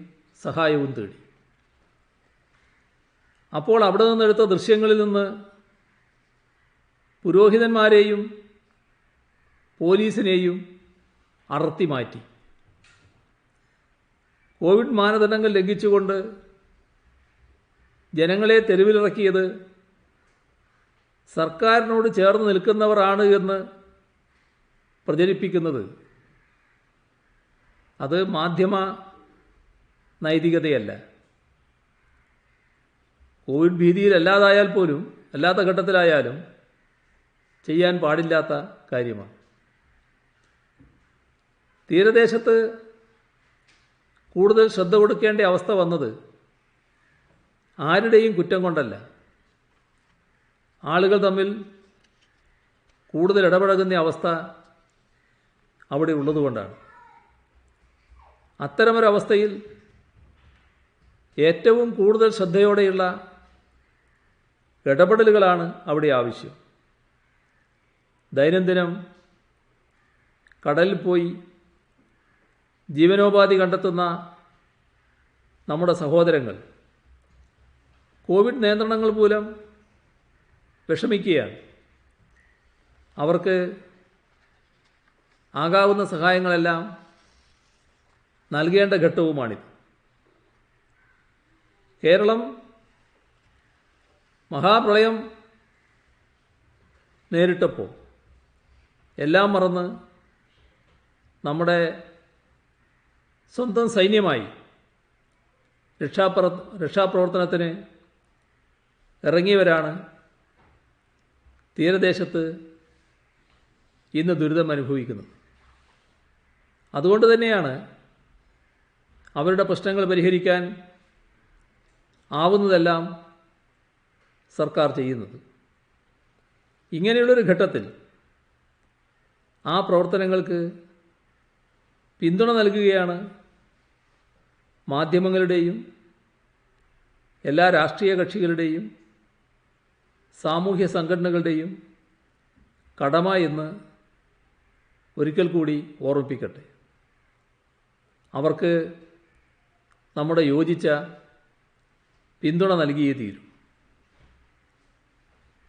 സഹായവും തേടി. അപ്പോൾ അവിടെ നിന്നെടുത്ത ദൃശ്യങ്ങളിൽ നിന്ന് പുരോഹിതന്മാരെയും പോലീസിനെയും അടർത്തി മാറ്റി. കോവിഡ് മാനദണ്ഡങ്ങൾ ലംഘിച്ചുകൊണ്ട് ജനങ്ങളെ തെരുവിലിറക്കിയത് സർക്കാരിനോട് ചേർന്ന് നിൽക്കുന്നവരാണ് എന്ന് പ്രചരിപ്പിക്കുന്നത് അത് മാധ്യമ നൈതികതയല്ല. കോവിഡ് ഭീതിയിലല്ലാതായാൽ പോലും, അല്ലാത്ത ഘട്ടത്തിലായാലും ചെയ്യാൻ പാടില്ലാത്ത കാര്യമാണ്. തീരദേശത്ത് കൂടുതൽ ശ്രദ്ധ കൊടുക്കേണ്ട അവസ്ഥ വന്നത് ആരുടെയും കുറ്റം കൊണ്ടല്ല, ആളുകൾ തമ്മിൽ കൂടുതൽ ഇടപഴകുന്ന അവസ്ഥ അവിടെ ഉള്ളതുകൊണ്ടാണ്. അത്തരമൊരവസ്ഥയിൽ ഏറ്റവും കൂടുതൽ ശ്രദ്ധയോടെയുള്ള ഇടപെടലുകളാണ് അവിടെ ആവശ്യം. ദൈനംദിനം കടലിൽ പോയി ജീവനോപാധി കണ്ടെത്തുന്ന നമ്മുടെ സഹോദരങ്ങൾ കോവിഡ് നിയന്ത്രണങ്ങൾ മൂലം വിഷമിക്കുകയാണ്. അവർക്ക് ആകാവുന്ന സഹായങ്ങളെല്ലാം നൽകേണ്ട ഘട്ടവുമാണിത്. കേരളം മഹാപ്രളയം നേരിട്ടപ്പോൾ എല്ലാം മറന്ന് നമ്മുടെ സ്വന്തം സൈന്യമായി രക്ഷാപ്രവർത്തനത്തിന് ഇറങ്ങിയവരാണ് തീരദേശത്ത് ഇന്ന് ദുരിതം അനുഭവിക്കുന്നത്. അതുകൊണ്ട് തന്നെയാണ് അവരുടെ പ്രശ്നങ്ങൾ പരിഹരിക്കാൻ ആവുന്നതെല്ലാം സർക്കാർ ചെയ്യുന്നത്. ഇങ്ങനെയുള്ളൊരു ഘട്ടത്തിൽ ആ പ്രവർത്തനങ്ങൾക്ക് പിന്തുണ നൽകുകയാണ് മാധ്യമങ്ങളുടെയും എല്ലാ രാഷ്ട്രീയ കക്ഷികളുടെയും സാമൂഹ്യ സംഘടനകളുടെയും കടമ എന്ന് ഒരിക്കൽ കൂടി ഓർമ്മിപ്പിക്കട്ടെ. അവർക്ക് നമ്മുടെ യോജിച്ച പിന്തുണ നൽകിയേ തീരും.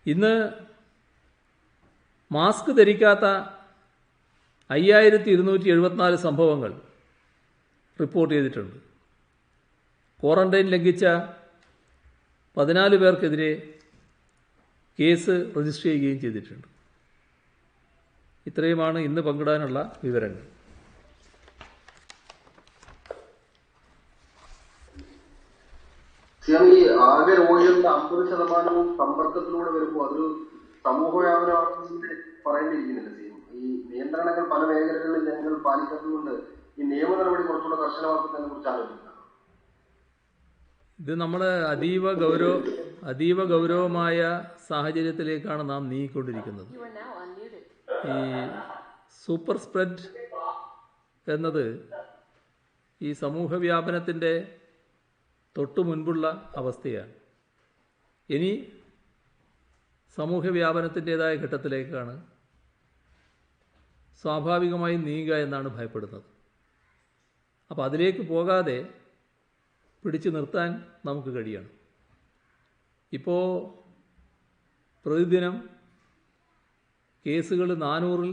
ഇന്ന് മാസ്ക് ധരിക്കാത്ത 5274 സംഭവങ്ങൾ റിപ്പോർട്ട് ചെയ്തിട്ടുണ്ട്. ക്വാറന്റൈൻ ലംഘിച്ച 14 പേർക്കെതിരെ കേസ് രജിസ്റ്റർ ചെയ്യുകയും ചെയ്തിട്ടുണ്ട്. ഇത്രയുമാണ് ഇന്ന് പങ്കിടാനുള്ള വിവരങ്ങൾ. ഈ ആകെ രോഗികളുടെ 50% സമ്പർക്കത്തിലൂടെ വരുമ്പോൾ അതൊരു സമൂഹ വ്യാപനമാണെന്ന് പറയേണ്ടിയിരിക്കുന്നില്ല. ഈ നിയന്ത്രണങ്ങൾ പല മേഖലകളിൽ ജനങ്ങൾ പാലിക്കാത്തതുകൊണ്ട് ഈ നിയമ നടപടി കുറച്ചുകൂടെ കർശനമാക്കുന്നതിനെ കുറിച്ച് ആലോചിക്കണം. ഇത് നമ്മൾ അതീവ ഗൗരവമായ സാഹചര്യത്തിലേക്കാണ് നാം നീങ്ങിക്കൊണ്ടിരിക്കുന്നത്. ഈ സൂപ്പർ സ്പ്രെഡ് എന്നത് ഈ സമൂഹ വ്യാപനത്തിൻ്റെ തൊട്ടു മുൻപുള്ള അവസ്ഥയാണ്. ഇനി സമൂഹ വ്യാപനത്തിൻ്റേതായ ഘട്ടത്തിലേക്കാണ് സ്വാഭാവികമായും നീങ്ങുക എന്നാണ് ഭയപ്പെടുന്നത്. അപ്പോൾ അതിലേക്ക് പോകാതെ പിടിച്ചു നിർത്താൻ നമുക്ക് കഴിയണം. ഇപ്പോൾ പ്രതിദിനം കേസുകൾ 400-ൽ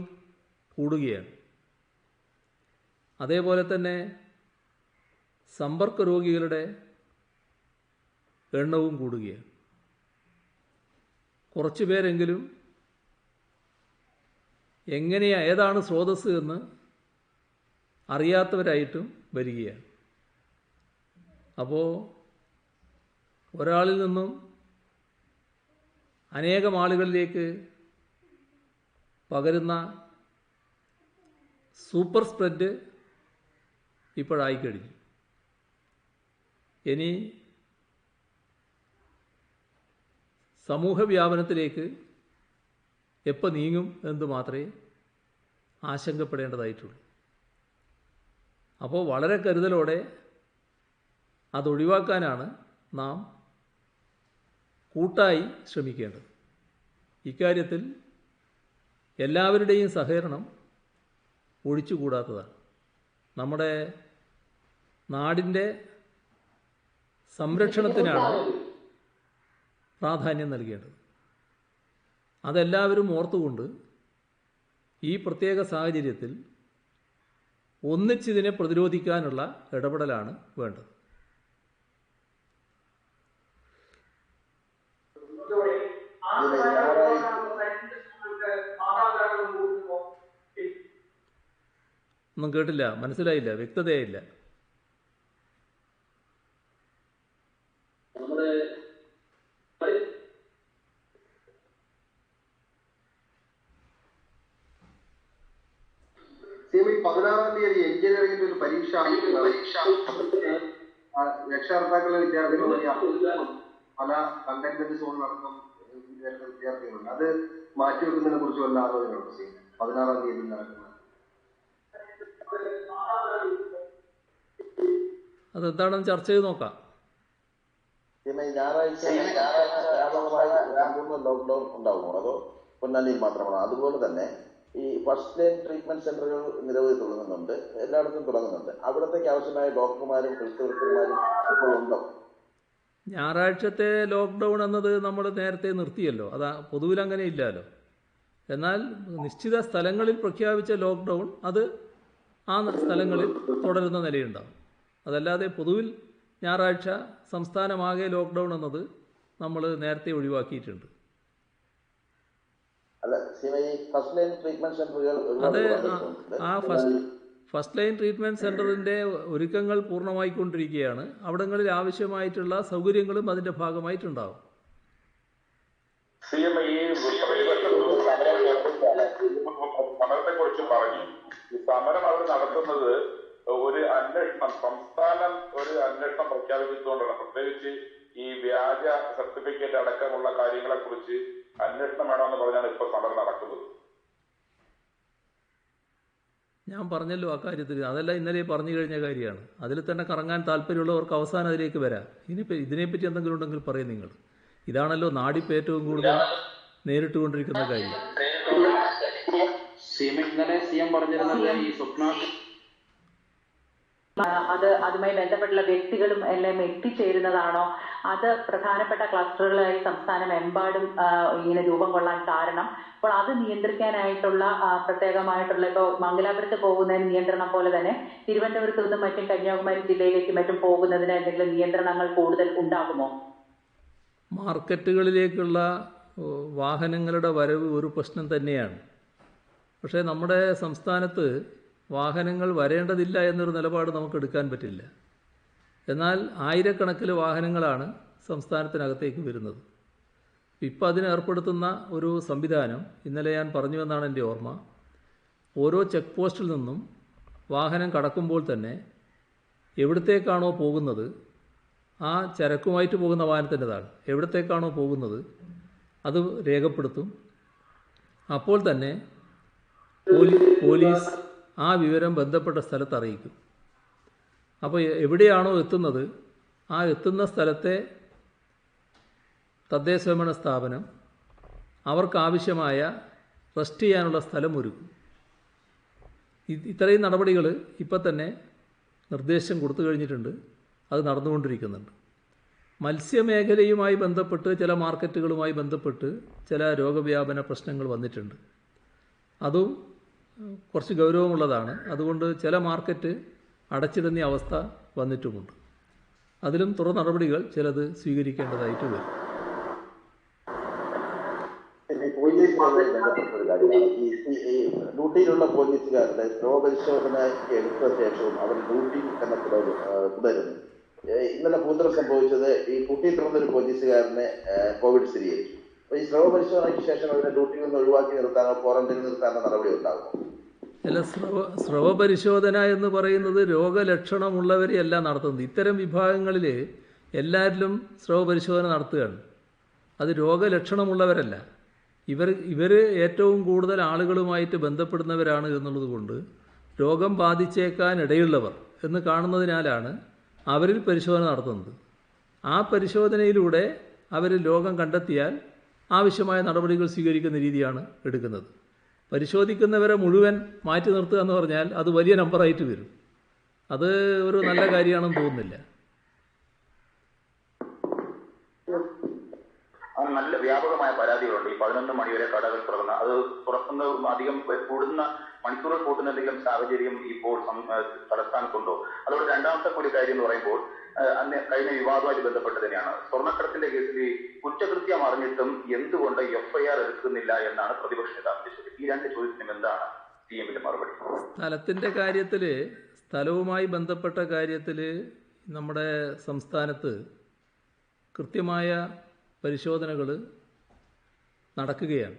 കൂടുകയാണ്. അതേപോലെ തന്നെ സമ്പർക്ക രോഗികളുടെ എണ്ണവും കൂടുകയാണ്. കുറച്ചു പേരെങ്കിലും ഏതാണ് സ്രോതസ്സ് എന്ന് അറിയാത്തവരായിട്ടും വരികയാണ്. അപ്പോൾ ഒരാളിൽ നിന്നും അനേകം ആളുകളിലേക്ക് പകരുന്ന സൂപ്പർ സ്പ്രെഡ് ഇപ്പോഴായിക്കഴിഞ്ഞു. ഇനി സമൂഹ വ്യാപനത്തിലേക്ക് എപ്പോൾ നീങ്ങും എന്ന് മാത്രമേ ആശങ്കപ്പെടേണ്ടതായിട്ടുള്ളൂ. അപ്പോൾ വളരെ കരുതലോടെ അതൊഴിവാക്കാനാണ് നാം കൂട്ടായി ശ്രമിക്കേണ്ടത്. ഇക്കാര്യത്തിൽ എല്ലാവരുടെയും സഹകരണം ഒഴിച്ചുകൂടാത്തതാണ്. നമ്മുടെ നാടിൻ്റെ സംരക്ഷണത്തിനാണ് പ്രാധാന്യം നൽകേണ്ടത്. അതെല്ലാവരും ഓർത്തുകൊണ്ട് ഈ പ്രത്യേക സാഹചര്യത്തിൽ ഒന്നിച്ചിതിനെ പ്രതിരോധിക്കാനുള്ള ഇടപെടലാണ് വേണ്ടത്. ഒന്നും കേട്ടില്ല, മനസ്സിലായില്ല, വ്യക്തതയായില്ല. ഈ 16-ാം തീയതി എഞ്ചിനീയറിംഗിന്റെ ഒരു പരീക്ഷ രക്ഷകർത്താക്കളെ വിദ്യാർത്ഥികൾ പല കണ്ടെയ്ൻമെന്റ് സോണിലടക്കം വിദ്യാർത്ഥികളുണ്ട്. അത് മാറ്റിവെക്കുന്നതിനെ കുറിച്ച് വല്ല ആലോചനയുണ്ടോ? 16-ാം തീയതി നടക്കുന്ന അതെന്താണെന്ന് ചർച്ച ചെയ്ത് നോക്കാം. ഞായറാഴ്ച ലോക്ക്ഡൌൺ ഉണ്ടാകുമോ അതോ പൊന്നാനിയിൽ മാത്രമാണോ? അതുപോലെ തന്നെ ഈ ഫസ്റ്റ് ലൈൻ ട്രീറ്റ്മെന്റ് സെന്ററുകൾ നിരവധി തുടങ്ങുന്നുണ്ട്, എല്ലായിടത്തും തുടങ്ങുന്നുണ്ട്. അവിടത്തേക്ക് ആവശ്യമായ ഡോക്ടർമാരും ഹെൽത്ത് വർക്കർമാരും ഇപ്പോൾ ഉണ്ടോ? ഞായറാഴ്ചത്തെ ലോക്ക്ഡൗൺ എന്നത് നമ്മൾ നേരത്തെ നിർത്തിയല്ലോ, അതാ പൊതുവിൽ അങ്ങനെ ഇല്ലല്ലോ. എന്നാൽ നിശ്ചിത സ്ഥലങ്ങളിൽ പ്രഖ്യാപിച്ച ലോക്ക്ഡൗൺ അത് ആ സ്ഥലങ്ങളിൽ തുടരുന്ന നിലയുണ്ടാകും. അതല്ലാതെ പൊതുവിൽ ഞായറാഴ്ച സംസ്ഥാനമാകെ ലോക്ക്ഡൗൺ എന്നത് നമ്മൾ നേരത്തെ ഒഴിവാക്കിയിട്ടുണ്ട്. അത് ആ ഫസ്റ്റ് ലൈൻ ട്രീറ്റ്മെൻറ്റ് സെൻ്ററിൻ്റെ ഒരുക്കങ്ങൾ പൂർണ്ണമായിക്കൊണ്ടിരിക്കുകയാണ്. അവിടങ്ങളിൽ ആവശ്യമായിട്ടുള്ള സൗകര്യങ്ങളും അതിൻ്റെ ഭാഗമായിട്ടുണ്ടാവും. സമരത്തെക്കുറിച്ച് പറഞ്ഞു. ഈ സമരം അവർ നടത്തുന്നത് ഒരു അന്വേഷണം, സംസ്ഥാനം ഒരു അന്വേഷണം പ്രഖ്യാപിച്ചുകൊണ്ടാണ്. പ്രത്യേകിച്ച് ഈ വ്യാജ സർട്ടിഫിക്കറ്റ് അടക്കമുള്ള കാര്യങ്ങളെ കുറിച്ച് അന്വേഷണം വേണമെന്ന് പറഞ്ഞാണ് ഇപ്പൊ സമരം നടക്കുന്നത്. ഞാൻ പറഞ്ഞല്ലോ ആ കാര്യത്തിൽ, അതെല്ലാം ഇന്നലെ പറഞ്ഞു കഴിഞ്ഞ കാര്യമാണ്. അതിൽ തന്നെ കറങ്ങാൻ താല്പര്യമുള്ളവർക്ക് അവസാനം അതിലേക്ക് വരാം. ഇതിനെപ്പറ്റി എന്തെങ്കിലും ഉണ്ടെങ്കിൽ പറയും നിങ്ങൾ. ഇതാണല്ലോ നാടിപ്പോൾ ഏറ്റവും കൂടുതൽ നേരിട്ടുകൊണ്ടിരിക്കുന്ന കാര്യം. ഇന്നലെ സിഎം പറഞ്ഞിരുന്നത് ഈ സ്വപ്ന അതുമായി ബന്ധപ്പെട്ടുള്ള വ്യക്തികളും എല്ലാം എത്തിച്ചേരുന്നതാണോ, അത് പ്രധാനപ്പെട്ട ക്ലസ്റ്ററുകളായി സംസ്ഥാനമെമ്പാടും ഇങ്ങനെ രൂപം കൊള്ളാൻ കാരണം? അപ്പോൾ അത് നിയന്ത്രിക്കാനായിട്ടുള്ള പ്രത്യേകമായിട്ടുള്ള, ഇപ്പോൾ മംഗലാപുരത്ത് പോകുന്നതിന് നിയന്ത്രണം പോലെ തന്നെ തിരുവനന്തപുരത്ത് നിന്നും മറ്റും കന്യാകുമാരി ജില്ലയിലേക്ക് മറ്റും പോകുന്നതിന് എന്തെങ്കിലും നിയന്ത്രണങ്ങൾ കൂടുതൽ ഉണ്ടാകുമോ? മാർക്കറ്റുകളിലേക്കുള്ള വാഹനങ്ങളുടെ വരവ് ഒരു പ്രശ്നം തന്നെയാണ്. പക്ഷേ നമ്മുടെ സംസ്ഥാനത്ത് വാഹനങ്ങൾ വരേണ്ടതില്ല എന്നൊരു നിലപാട് നമുക്ക് എടുക്കാൻ പറ്റില്ല. എന്നാൽ ആയിരക്കണക്കിന് വാഹനങ്ങളാണ് സംസ്ഥാനത്തിനകത്തേക്ക് വരുന്നത്. ഇപ്പം അതിന് ഏർപ്പെടുത്തുന്ന ഒരു സംവിധാനം ഇന്നലെ ഞാൻ പറഞ്ഞുവെന്നാണ് എൻ്റെ ഓർമ്മ. ഓരോ ചെക്ക് പോസ്റ്റിൽ നിന്നും വാഹനം കടക്കുമ്പോൾ തന്നെ എവിടത്തേക്കാണോ പോകുന്നത്, ആ ചരക്കുമായിട്ട് പോകുന്ന വാഹനത്തിൻ്റെതാണ്, എവിടത്തേക്കാണോ പോകുന്നത് അത് രേഖപ്പെടുത്തും. അപ്പോൾ തന്നെ പോലീസ് ആ വിവരം ബന്ധപ്പെട്ട സ്ഥലത്ത് അറിയിക്കും. അപ്പോൾ എവിടെയാണോ എത്തുന്നത് ആ എത്തുന്ന സ്ഥലത്തെ തദ്ദേശഭരണ സ്ഥാപനം അവർക്കാവശ്യമായ റെസ്റ്റ് ചെയ്യാനുള്ള സ്ഥലം ഒരുക്കും. ഇത്രയും നടപടികൾ ഇപ്പം തന്നെ നിർദ്ദേശം കൊടുത്തു കഴിഞ്ഞിട്ടുണ്ട്, അത് നടന്നുകൊണ്ടിരിക്കുന്നുണ്ട്. മത്സ്യമേഖലയുമായി ബന്ധപ്പെട്ട് ചില മാർക്കറ്റുകളുമായി ബന്ധപ്പെട്ട് ചില രോഗവ്യാപന പ്രശ്നങ്ങൾ വന്നിട്ടുണ്ട്. അതും കുറച്ച് ഗൗരവമുള്ളതാണ്. അതുകൊണ്ട് ചില മാർക്കറ്റ് അടച്ചിടുന്ന അവസ്ഥ വന്നിട്ടുമുണ്ട്. അതിലും തുടർ നടപടികൾ ചിലത് സ്വീകരിക്കേണ്ടതായിട്ട് വരും. പിന്നെ പോലീസുമായി ബന്ധപ്പെട്ട ഒരു കാര്യമാണ് ഈ ഡ്യൂട്ടിയിലുള്ള പോലീസുകാരുടെ രോഗപരിശോധന എടുത്ത ശേഷവും അവർ ഡ്യൂട്ടി തന്നെ തുടരുന്നു. ഇന്നലെ പൂന്തറ സംഭവിച്ചത് ഈ കുട്ടിത്തുറന്നൊരു പോലീസുകാരനെ കോവിഡ് സ്ഥിരീകരിച്ചു. അപ്പൊ ഈ സ്രവ പരിശോധനയ്ക്ക് ശേഷം അവരെ ഡ്യൂട്ടിയിൽ നിന്ന് ഒഴിവാക്കി നിർത്താനോ ക്വാറന്റൈനിൽ നിർത്താനോ നടപടി ഉണ്ടാകുമോ? അല്ല, സ്രവ പരിശോധന എന്ന് പറയുന്നത് രോഗലക്ഷണമുള്ളവരെയല്ല നടത്തുന്നത്. ഇത്തരം വിഭാഗങ്ങളിൽ എല്ലാവരിലും സ്രവ പരിശോധന നടത്തുകയാണ്. അത് രോഗലക്ഷണമുള്ളവരല്ല. ഇവർ ഏറ്റവും കൂടുതൽ ആളുകളുമായിട്ട് ബന്ധപ്പെടുന്നവരാണ് എന്നുള്ളത് കൊണ്ട് രോഗം ബാധിച്ചേക്കാൻ ഇടയുള്ളവർ എന്ന് കാണുന്നതിനാലാണ് അവരിൽ പരിശോധന നടത്തുന്നത്. ആ പരിശോധനയിലൂടെ അവർ രോഗം കണ്ടെത്തിയാൽ ആവശ്യമായ നടപടികൾ സ്വീകരിക്കുന്ന രീതിയാണ് എടുക്കുന്നത്. പരിശോധിക്കുന്നവരെ മുഴുവൻ മാറ്റി നിർത്തുക എന്ന് പറഞ്ഞാൽ അത് വലിയ നമ്പറായിട്ട് വരും. അത് ഒരു നല്ല കാര്യമാണെന്ന് തോന്നുന്നില്ല. നല്ല വ്യാപകമായ പരാതികളുണ്ട്. ഈ 11 മണി വരെ കടകൾ തുറന്ന് അത് തുറക്കുന്ന അധികം കൂടുന്ന മണിക്കൂറുകൾ കൂട്ടുന്ന എന്തെങ്കിലും സാഹചര്യം ഇപ്പോൾ തലസ്ഥാനത്തുണ്ടോ? അതോടെ രണ്ടാമത്തെ ഒരു കാര്യം എന്ന് പറയുമ്പോൾ അന്ന് കഴിഞ്ഞ വിവാദവുമായിട്ട് ബന്ധപ്പെട്ട് തന്നെയാണ് സ്വർണ്ണക്കടത്തിന്റെ കേസിൽ കുറ്റകൃത്യം അറിഞ്ഞിട്ടും എന്തുകൊണ്ട് FIR എടുക്കുന്നില്ല എന്നാണ് പ്രതിപക്ഷ നേതാവിന്റെ ചോദ്യം. ഈ രണ്ട് ചോദ്യത്തിനും എന്താണ് CM-ന്റെ മറുപടി? സ്ഥലത്തിൻ്റെ കാര്യത്തിൽ, സ്ഥലവുമായി ബന്ധപ്പെട്ട കാര്യത്തിൽ നമ്മുടെ സംസ്ഥാനത്ത് കൃത്യമായ പരിശോധനകൾ നടക്കുകയാണ്.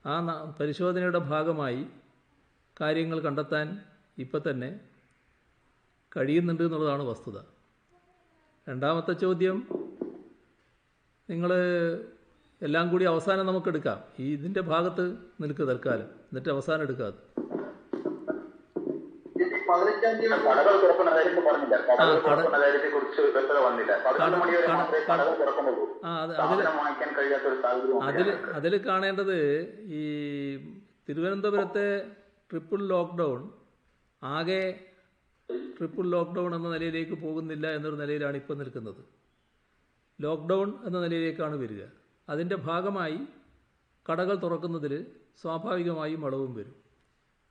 ആ പരിശോധനയുടെ ഭാഗമായി കാര്യങ്ങൾ കണ്ടെത്താൻ ഇപ്പം തന്നെ കഴിയുന്നുണ്ട് എന്നുള്ളതാണ് വസ്തുത. രണ്ടാമത്തെ ചോദ്യം നിങ്ങൾ എല്ലാം കൂടി അവസാനം നമുക്കെടുക്കാം. ഇതിൻ്റെ ഭാഗത്ത് നിൽക്ക് തൽക്കാലം, എന്നിട്ട് അവസാനം എടുക്കാം. കടകൾ തുറക്കുന്ന കാര്യത്തിൽ പറഞ്ഞില്ല, കടകൾ തുറക്കുന്ന കാര്യത്തെ കുറിച്ച് വ്യക്തത വന്നില്ല. 11 മണി വരെ മാത്രമേ കടകൾ തുറക്കുന്നുള്ളൂ. വാങ്ങിക്കാൻ കഴിയാത്ത ഒരു സാഹചര്യം. അതിൽ കാണേണ്ടത് ഈ തിരുവനന്തപുരത്തെ ട്രിപ്പിൾ ലോക്ക്ഡൗൺ ആകെ ട്രിപ്പിൾ ലോക്ക്ഡൗൺ എന്ന നിലയിലേക്ക് പോകുന്നില്ല എന്നൊരു നിലയിലാണ് ഇപ്പോൾ നിൽക്കുന്നത്. ലോക്ക്ഡൗൺ എന്ന നിലയിലേക്കാണ് വരിക. അതിൻ്റെ ഭാഗമായി കടകൾ തുറക്കുന്നതിൽ സ്വാഭാവികമായും വളവും വരും.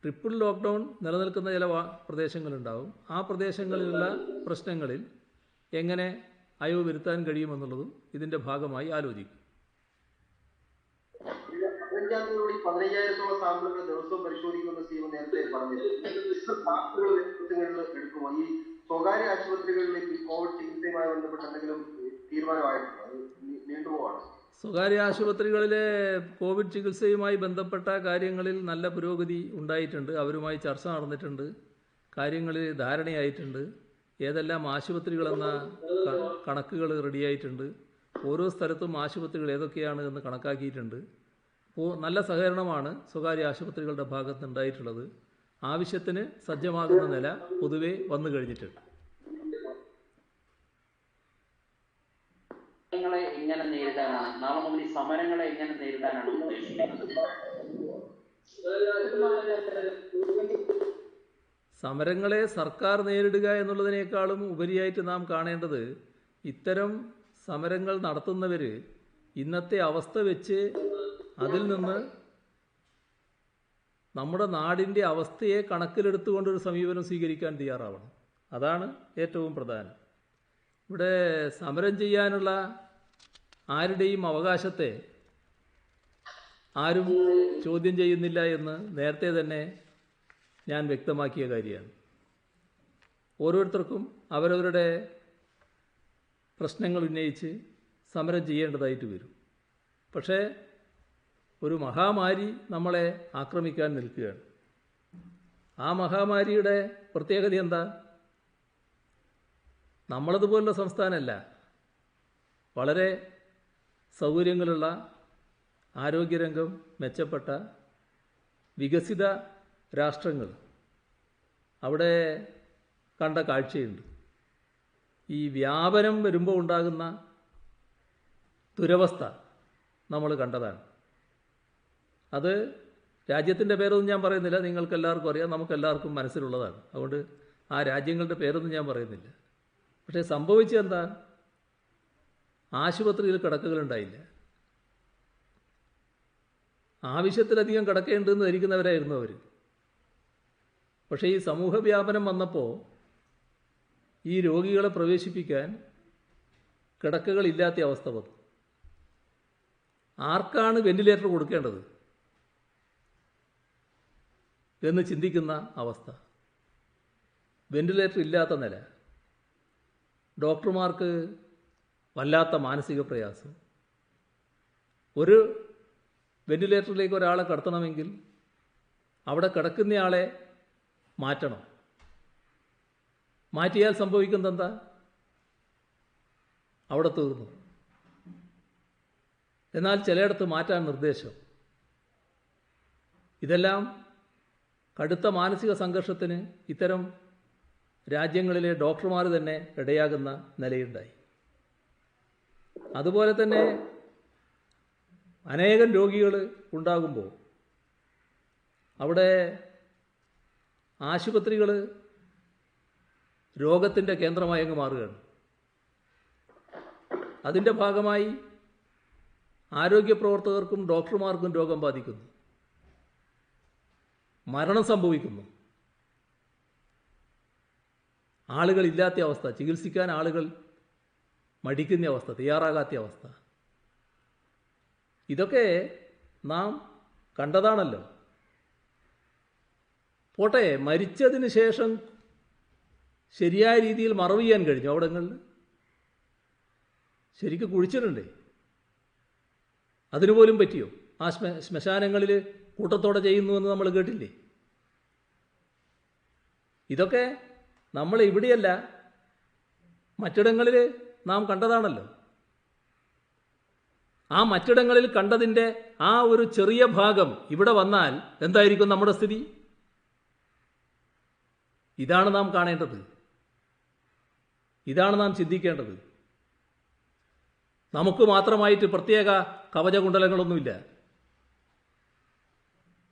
ട്രിപ്പിൾ ലോക്ക്ഡൗൺ നിലനിൽക്കുന്ന ചില പ്രദേശങ്ങളുണ്ടാവും. ആ പ്രദേശങ്ങളിലുള്ള പ്രശ്നങ്ങളിൽ എങ്ങനെ അയവ് വരുത്താൻ കഴിയുമെന്നുള്ളതും ഇതിൻ്റെ ഭാഗമായി ആലോചിക്കും. 15,000-ഓളം സാമ്പിളുകൾ ദിവസവും പരിശോധിക്കുമെന്ന് CM നേരത്തെ പറഞ്ഞിരുന്നു. എടുക്കുമോ? ഈ സ്വകാര്യ ആശുപത്രികളിൽ കോവിഡ് ചികിത്സയുമായി ബന്ധപ്പെട്ട് എന്തെങ്കിലും തീരുമാനമായിട്ടുണ്ടോ? അത് നീണ്ടുപോവാണ്. സ്വകാര്യ ആശുപത്രികളിലെ കോവിഡ് ചികിത്സയുമായി ബന്ധപ്പെട്ട കാര്യങ്ങളിൽ നല്ല പുരോഗതി ഉണ്ടായിട്ടുണ്ട്. അവരുമായി ചർച്ച നടന്നിട്ടുണ്ട്. കാര്യങ്ങളിൽ ധാരണയായിട്ടുണ്ട്. ഏതെല്ലാം ആശുപത്രികളെന്ന കണക്കുകൾ റെഡിയായിട്ടുണ്ട്. ഓരോ സ്ഥലത്തും ആശുപത്രികൾ ഏതൊക്കെയാണ് എന്ന് കണക്കാക്കിയിട്ടുണ്ട്. നല്ല സഹകരണമാണ് സ്വകാര്യ ആശുപത്രികളുടെ ഭാഗത്ത് ഉണ്ടായിട്ടുള്ളത്. ആവശ്യത്തിന് സജ്ജമാകുന്ന നില പൊതുവെ വന്നു കഴിഞ്ഞിട്ടുണ്ട്. എങ്ങനെ നേരിടാനാണ്, നാളെ മുതൽ ഈ സമരങ്ങളെ എങ്ങനെ നേരിടാനാണ് ഉദ്ദേശിക്കുന്നത്? സമരങ്ങളെ സർക്കാർ നേരിടുക എന്നുള്ളതിനേക്കാളും ഉപരിയായിട്ട് നാം കാണേണ്ടത് ഇത്തരം സമരങ്ങൾ നടത്തുന്നവർ ഇന്നത്തെ അവസ്ഥ വെച്ച് അതിൽ നിന്ന് നമ്മുടെ നാടിൻ്റെ അവസ്ഥയെ കണക്കിലെടുത്തുകൊണ്ടൊരു സമീപനം സ്വീകരിക്കാൻ തയ്യാറാവണം. അതാണ് ഏറ്റവും പ്രധാനം. ഇവിടെ സമരം ചെയ്യാനുള്ള ആരുടെയും അവകാശത്തെ ആരും ചോദ്യം ചെയ്യുന്നില്ല എന്ന് നേരത്തെ തന്നെ ഞാൻ വ്യക്തമാക്കിയ കാര്യമാണ്. ഓരോരുത്തർക്കും അവരവരുടെ പ്രശ്നങ്ങൾ ഉന്നയിച്ച് സമരം ചെയ്യേണ്ടതായിട്ട് വരും. പക്ഷേ ഒരു മഹാമാരി നമ്മളെ ആക്രമിക്കാൻ നിൽക്കുകയാണ്. ആ മഹാമാരിയുടെ പ്രത്യേകത എന്താ? നമ്മളതുപോലുള്ള സംസ്ഥാനമല്ല. വളരെ സൗകര്യങ്ങളുള്ള, ആരോഗ്യരംഗം മെച്ചപ്പെട്ട വികസിത രാഷ്ട്രങ്ങൾ അവിടെ കണ്ട കാഴ്ചയുണ്ട്. ഈ വ്യാപനം വരുമ്പോൾ ഉണ്ടാകുന്ന ദുരവസ്ഥ നമ്മൾ കണ്ടതാണ്. അത് രാജ്യത്തിൻ്റെ പേരൊന്നും ഞാൻ പറയുന്നില്ല, നിങ്ങൾക്കെല്ലാവർക്കും അറിയാം, നമുക്കെല്ലാവർക്കും മനസ്സിലുള്ളതാണ്. അതുകൊണ്ട് ആ രാജ്യങ്ങളുടെ പേരൊന്നും ഞാൻ പറയുന്നില്ല. പക്ഷേ സംഭവിച്ചെന്താ? ആശുപത്രിയിൽ കിടക്കകളുണ്ടായില്ല. ആവശ്യത്തിലധികം കിടക്കേണ്ടെന്ന് ധരിക്കുന്നവരായിരുന്നു അവർ. പക്ഷേ ഈ സമൂഹ വ്യാപനം വന്നപ്പോൾ ഈ രോഗികളെ പ്രവേശിപ്പിക്കാൻ കിടക്കകളില്ലാത്ത അവസ്ഥ വന്നു. ആർക്കാണ് വെന്റിലേറ്റർ കൊടുക്കേണ്ടത് എന്ന് ചിന്തിക്കുന്ന അവസ്ഥ. വെന്റിലേറ്റർ ഇല്ലാത്ത നില. ഡോക്ടർമാർക്ക് വല്ലാത്ത മാനസിക പ്രയാസം. ഒരു വെന്റിലേറ്ററിലേക്ക് ഒരാളെ കടത്തണമെങ്കിൽ അവിടെ കിടക്കുന്നയാളെ മാറ്റണം. മാറ്റിയാൽ സംഭവിക്കുന്നത് എന്താ? അവിടെ തീർന്നു. എന്നാൽ ചിലയിടത്ത് മാറ്റാൻ നിർദ്ദേശം. ഇതെല്ലാം കടുത്ത മാനസിക സംഘർഷത്തിന് ഇത്തരം രാജ്യങ്ങളിലെ ഡോക്ടർമാർ തന്നെ ഇടയാകുന്ന നിലയുണ്ടായി. അതുപോലെ തന്നെ അനേകം രോഗികൾ ഉണ്ടാകുമ്പോൾ അവിടെ ആശുപത്രികൾ രോഗത്തിൻ്റെ കേന്ദ്രമായി അങ്ങ് മാറുകയാണ്. അതിൻ്റെ ഭാഗമായി ആരോഗ്യ പ്രവർത്തകർക്കും ഡോക്ടർമാർക്കും രോഗം ബാധിക്കുന്നു, മരണം സംഭവിക്കുന്നു. ആളുകളില്ലാത്ത അവസ്ഥ, ചികിത്സിക്കാൻ ആളുകൾ മടിക്കുന്ന അവസ്ഥ, തയ്യാറാകാത്ത അവസ്ഥ. ഇതൊക്കെ നാം കണ്ടതാണല്ലോ. പോട്ടെ, മരിച്ചതിന് ശേഷം ശരിയായ രീതിയിൽ മറവ് ചെയ്യാൻ കഴിഞ്ഞു. അവിടങ്ങളിൽ ശരിക്കും കുഴിച്ചിട്ടുണ്ടേ, അതിനുപോലും പറ്റിയോ? ആ ശ്മശാനങ്ങളിൽ കൂട്ടത്തോടെ ചെയ്യുന്നുവെന്ന് നമ്മൾ കേട്ടില്ലേ? ഇതൊക്കെ നമ്മൾ ഇവിടെയല്ല, മറ്റിടങ്ങളിൽ നാം കണ്ടതാണല്ലോ. ആ മറ്റിടങ്ങളിൽ കണ്ടതിൻ്റെ ആ ഒരു ചെറിയ ഭാഗം ഇവിടെ വന്നാൽ എന്തായിരിക്കും നമ്മുടെ സ്ഥിതി? ഇതാണ് നാം കാണേണ്ടത്, ഇതാണ് നാം ചിന്തിക്കേണ്ടത്. നമുക്ക് മാത്രമായിട്ട് പ്രത്യേക കവചകുണ്ടലങ്ങളൊന്നുമില്ല.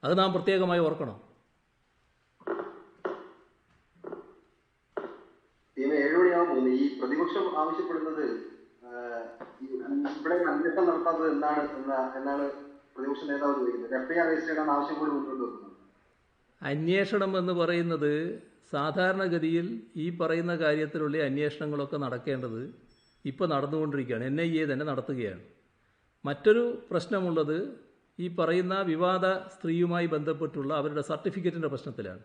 അത് നാം പ്രത്യേകമായി ഓർക്കണം. ഇന്ന് 7 മണിയാകുമ്പോൾ ഈ പ്രതിപക്ഷം ആവശ്യപ്പെടുന്നത് ഇവിടെ അന്വേഷണം നടത്താത്തത് എന്നാണ് പ്രതിപക്ഷ നേതാവ് ചോദിക്കുന്നത്. FIR രജിസ്റ്റർ ചെയ്യണം ആവശ്യം കൂടി മുന്നോട്ട് വെക്കുന്നത്. അന്വേഷണം എന്ന് പറയുന്നത് സാധാരണഗതിയിൽ ഈ പറയുന്ന കാര്യത്തിലുള്ള അന്വേഷണങ്ങളൊക്കെ നടക്കേണ്ടത് ഇപ്പോൾ നടന്നുകൊണ്ടിരിക്കുകയാണ്. NIA തന്നെ നടത്തുകയാണ്. മറ്റൊരു പ്രശ്നമുള്ളത് ഈ പറയുന്ന വിവാദ സ്ത്രീയുമായി ബന്ധപ്പെട്ടുള്ള അവരുടെ സർട്ടിഫിക്കറ്റിൻ്റെ പ്രശ്നത്തിലാണ്.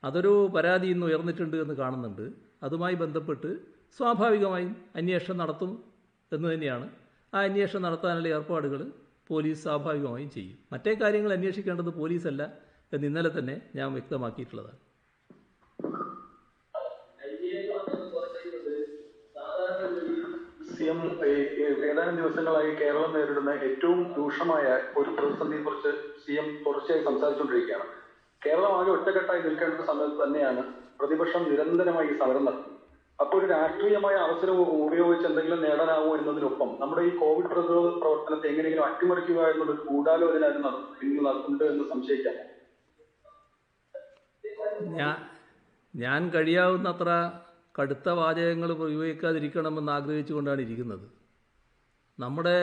അതൊരു പരാതി ഇന്ന് ഉയർന്നിട്ടുണ്ട് എന്ന് കാണുന്നുണ്ട്. അതുമായി ബന്ധപ്പെട്ട് സ്വാഭാവികമായും അന്വേഷണം നടത്തും എന്ന് തന്നെയാണ്. ആ അന്വേഷണം നടത്താനുള്ള ഏർപ്പാടുകൾ പോലീസ് സ്വാഭാവികമായും ചെയ്യും. മറ്റേ കാര്യങ്ങൾ അന്വേഷിക്കേണ്ടത് പോലീസല്ല എന്ന് ഇന്നലെ തന്നെ ഞാൻ വ്യക്തമാക്കിയിട്ടുള്ളതാണ്. CM ഏതാനും ദിവസങ്ങളായി കേരളം നേരിടുന്ന ഏറ്റവും രൂക്ഷമായ ഒരു പ്രതിസന്ധിയെക്കുറിച്ച് CM തുടർച്ചയായി സംസാരിച്ചുകൊണ്ടിരിക്കുകയാണ്. കേരളം ആകെ ഒറ്റക്കെട്ടായി നിൽക്കേണ്ട സമയത്ത് തന്നെയാണ് പ്രതിപക്ഷം നിരന്തരമായി ഈ സമരം നടത്തുന്നത്. അപ്പോൾ ഒരു രാഷ്ട്രീയമായ അവസരം ഉപയോഗിച്ച് എന്തെങ്കിലും നേടാനാവോ എന്നതിനൊപ്പം നമ്മുടെ ഈ കോവിഡ് പ്രതിരോധ പ്രവർത്തനത്തെ എങ്ങനെയെങ്കിലും അട്ടിമറിക്കുക എന്നുള്ളൊരു ഗൂഢാലോചന ഉണ്ട് എന്ന് സംശയിക്കാം. ഞാൻ കഴിയാവുന്നത്ര കടുത്ത വാചകങ്ങൾ ഉപയോഗിക്കാതിരിക്കണമെന്ന് ആഗ്രഹിച്ചുകൊണ്ടാണ് ഇരിക്കുന്നത്. നമ്മുടെ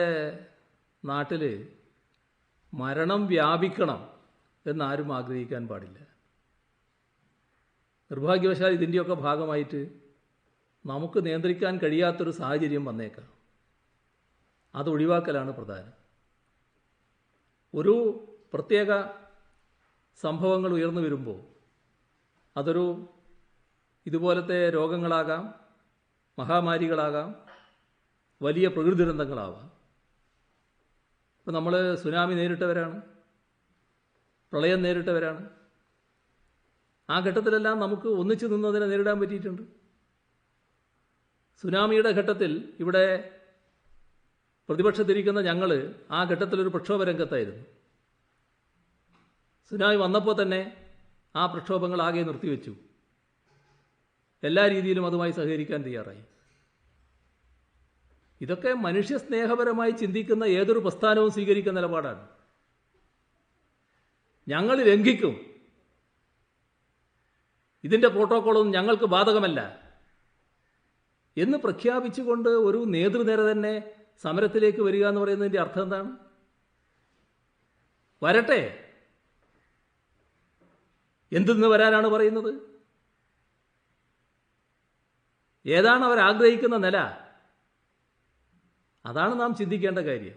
നാട്ടിൽ മരണം വ്യാപിക്കണം എന്നാരും ആഗ്രഹിക്കാൻ പാടില്ല. നിർഭാഗ്യവശാൽ ഇതിൻ്റെയൊക്കെ ഭാഗമായിട്ട് നമുക്ക് നിയന്ത്രിക്കാൻ കഴിയാത്തൊരു സാഹചര്യം വന്നേക്കാം. അത് ഒഴിവാക്കലാണ് പ്രധാനം. ഒരു പ്രത്യേക സംഭവങ്ങൾ ഉയർന്നു വരുമ്പോൾ അതൊരു ഇതുപോലത്തെ രോഗങ്ങളാകാം, മഹാമാരികളാകാം, വലിയ പ്രകൃതി ദുരന്തങ്ങളാവാം. ഇപ്പം നമ്മൾ സുനാമി നേരിട്ടവരാണ്, പ്രളയം നേരിട്ടവരാണ്. ആ ഘട്ടത്തിലെല്ലാം നമുക്ക് ഒന്നിച്ചു നിന്നതിനെ നേരിടാൻ പറ്റിയിട്ടുണ്ട്. സുനാമിയുടെ ഘട്ടത്തിൽ ഇവിടെ പ്രതിപക്ഷത്തിരിക്കുന്ന ഞങ്ങൾ ആ ഘട്ടത്തിലൊരു പ്രക്ഷോഭ രംഗത്തായിരുന്നു. സുനാമി വന്നപ്പോൾ തന്നെ ആ പ്രക്ഷോഭങ്ങൾ ആകെ നിർത്തിവെച്ചു. എല്ലാ രീതിയിലും അതുമായി സഹകരിക്കാൻ തയ്യാറായി. ഇതൊക്കെ മനുഷ്യസ്നേഹപരമായി ചിന്തിക്കുന്ന ഏതൊരു പ്രസ്ഥാനവും സ്വീകരിക്കുന്ന നിലപാടാണ്. ഞങ്ങൾ ലംഘിക്കും, ഇതിൻ്റെ പ്രോട്ടോക്കോളൊന്നും ഞങ്ങൾക്ക് ബാധകമല്ല എന്ന് പ്രഖ്യാപിച്ചുകൊണ്ട് ഒരു നേതൃനിര തന്നെ സമരത്തിലേക്ക് വരിക എന്ന് പറയുന്നതിൻ്റെ അർത്ഥം എന്താണ്? വരട്ടെ, എന്തെന്ന് വരാനാണ് പറയുന്നത്? ഏതാണ് അവർ ആഗ്രഹിക്കുന്ന നില? അതാണ് നാം ചിന്തിക്കേണ്ട കാര്യം.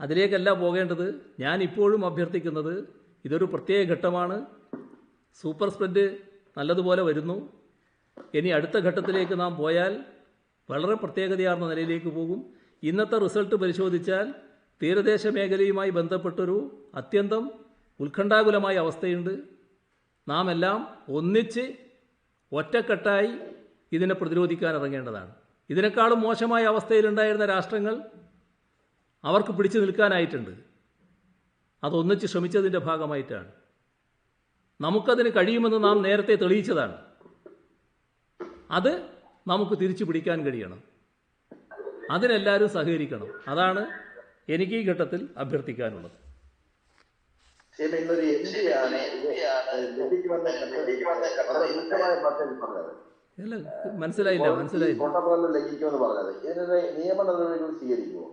അതിലേക്കല്ല പോകേണ്ടത്. ഞാൻ ഇപ്പോഴും അഭ്യർത്ഥിക്കുന്നത്, ഇതൊരു പ്രത്യേക ഘട്ടമാണ്. സൂപ്പർ സ്പ്രെഡ് നല്ലതുപോലെ വരുന്നു. ഇനി അടുത്ത ഘട്ടത്തിലേക്ക് നാം പോയാൽ വളരെ പ്രത്യേകതയാർന്ന നിലയിലേക്ക് പോകും. ഇന്നത്തെ റിസൾട്ട് പരിശോധിച്ചാൽ തീരദേശ മേഖലയുമായി ബന്ധപ്പെട്ടൊരു അത്യന്തം ഉത്കണ്ഠാകുലമായ അവസ്ഥയുണ്ട്. നാം എല്ലാം ഒന്നിച്ച് ഒറ്റക്കെട്ടായി ഇതിനെ പ്രതിരോധിക്കാൻ ഇറങ്ങേണ്ടതാണ്. ഇതിനേക്കാളും മോശമായ അവസ്ഥയിലുണ്ടായിരുന്ന രാഷ്ട്രങ്ങൾ അവർക്ക് പിടിച്ചു നിൽക്കാനായിട്ടുണ്ട്. അതൊന്നിച്ച് ശ്രമിച്ചതിൻ്റെ ഭാഗമായിട്ടാണ്. നമുക്കതിന് കഴിയുമെന്ന് നാം നേരത്തെ തെളിയിച്ചതാണ്. അത് നമുക്ക് തിരിച്ചു പിടിക്കാൻ കഴിയണം. അതിനെല്ലാവരും സഹകരിക്കണം. അതാണ് എനിക്ക് ഈ ഘട്ടത്തിൽ അഭ്യർത്ഥിക്കാനുള്ളത്. ഇന്നൊരു എംപിയാണ് ലഭിക്കുമെന്ന് പറഞ്ഞത്. അല്ല, മനസ്സിലായില്ല. പ്രോട്ടോകോളിൽ ലംഘിക്കുമെന്ന് പറഞ്ഞത്. ഇതിനെതിരെ നിയമ നടപടികൾ സ്വീകരിക്കുമോ?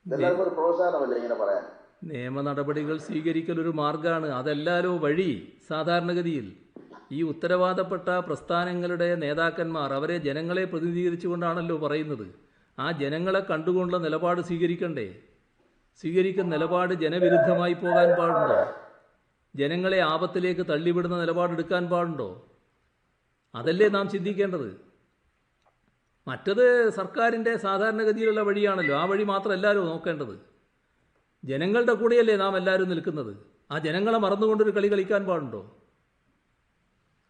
ഇതെല്ലാവർക്കും ഒരു പ്രോത്സാഹനമല്ലേ ഇങ്ങനെ പറയാൻ? നിയമ നടപടികൾ സ്വീകരിക്കൽ ഒരു മാർഗമാണ്. അതല്ലാലോ വഴി. സാധാരണഗതിയിൽ ഈ ഉത്തരവാദപ്പെട്ട പ്രസ്ഥാനങ്ങളുടെ നേതാക്കന്മാർ അവരെ ജനങ്ങളെ പ്രതിനിധീകരിച്ചുകൊണ്ടാണല്ലോ പറയുന്നത്. ആ ജനങ്ങളെ കണ്ടുകൊണ്ടുള്ള നിലപാട് സ്വീകരിക്കണ്ടേ? സ്വീകരിക്കുന്ന നിലപാട് ജനവിരുദ്ധമായി പോകാൻ പാടുണ്ടോ? ജനങ്ങളെ ആപത്തിലേക്ക് തള്ളിവിടുന്ന നിലപാടെടുക്കാൻ പാടുണ്ടോ? അതല്ലേ നാം ചിന്തിക്കേണ്ടത്. മറ്റത് സർക്കാരിൻ്റെ സാധാരണഗതിയിലുള്ള വഴിയാണല്ലോ. ആ വഴി മാത്രമല്ലല്ലോ നോക്കേണ്ടത്. ജനങ്ങളുടെ കൂടെയല്ലേ നാം എല്ലാവരും നിൽക്കുന്നത്. ആ ജനങ്ങളെ മറന്നുകൊണ്ടൊരു കളി കളിക്കാൻ പാടുണ്ടോ?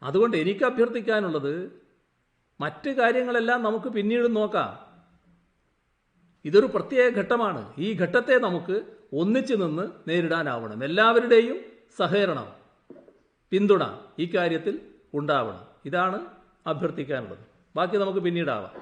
അതുകൊണ്ട് എനിക്ക് അഭ്യർത്ഥിക്കാനുള്ളത്, മറ്റ് കാര്യങ്ങളെല്ലാം നമുക്ക് പിന്നീട് നോക്കാം. ഇതൊരു പ്രത്യേക ഘട്ടമാണ്. ഈ ഘട്ടത്തെ നമുക്ക് ഒന്നിച്ചു നിന്ന് നേരിടാനാവണം. എല്ലാവരുടെയും സഹകരണം, പിന്തുണ ഈ കാര്യത്തിൽ ഉണ്ടാവണം. ഇതാണ് അഭ്യർത്ഥിക്കാനുള്ളത്. ബാക്കി നമുക്ക് പിന്നീടാവാം.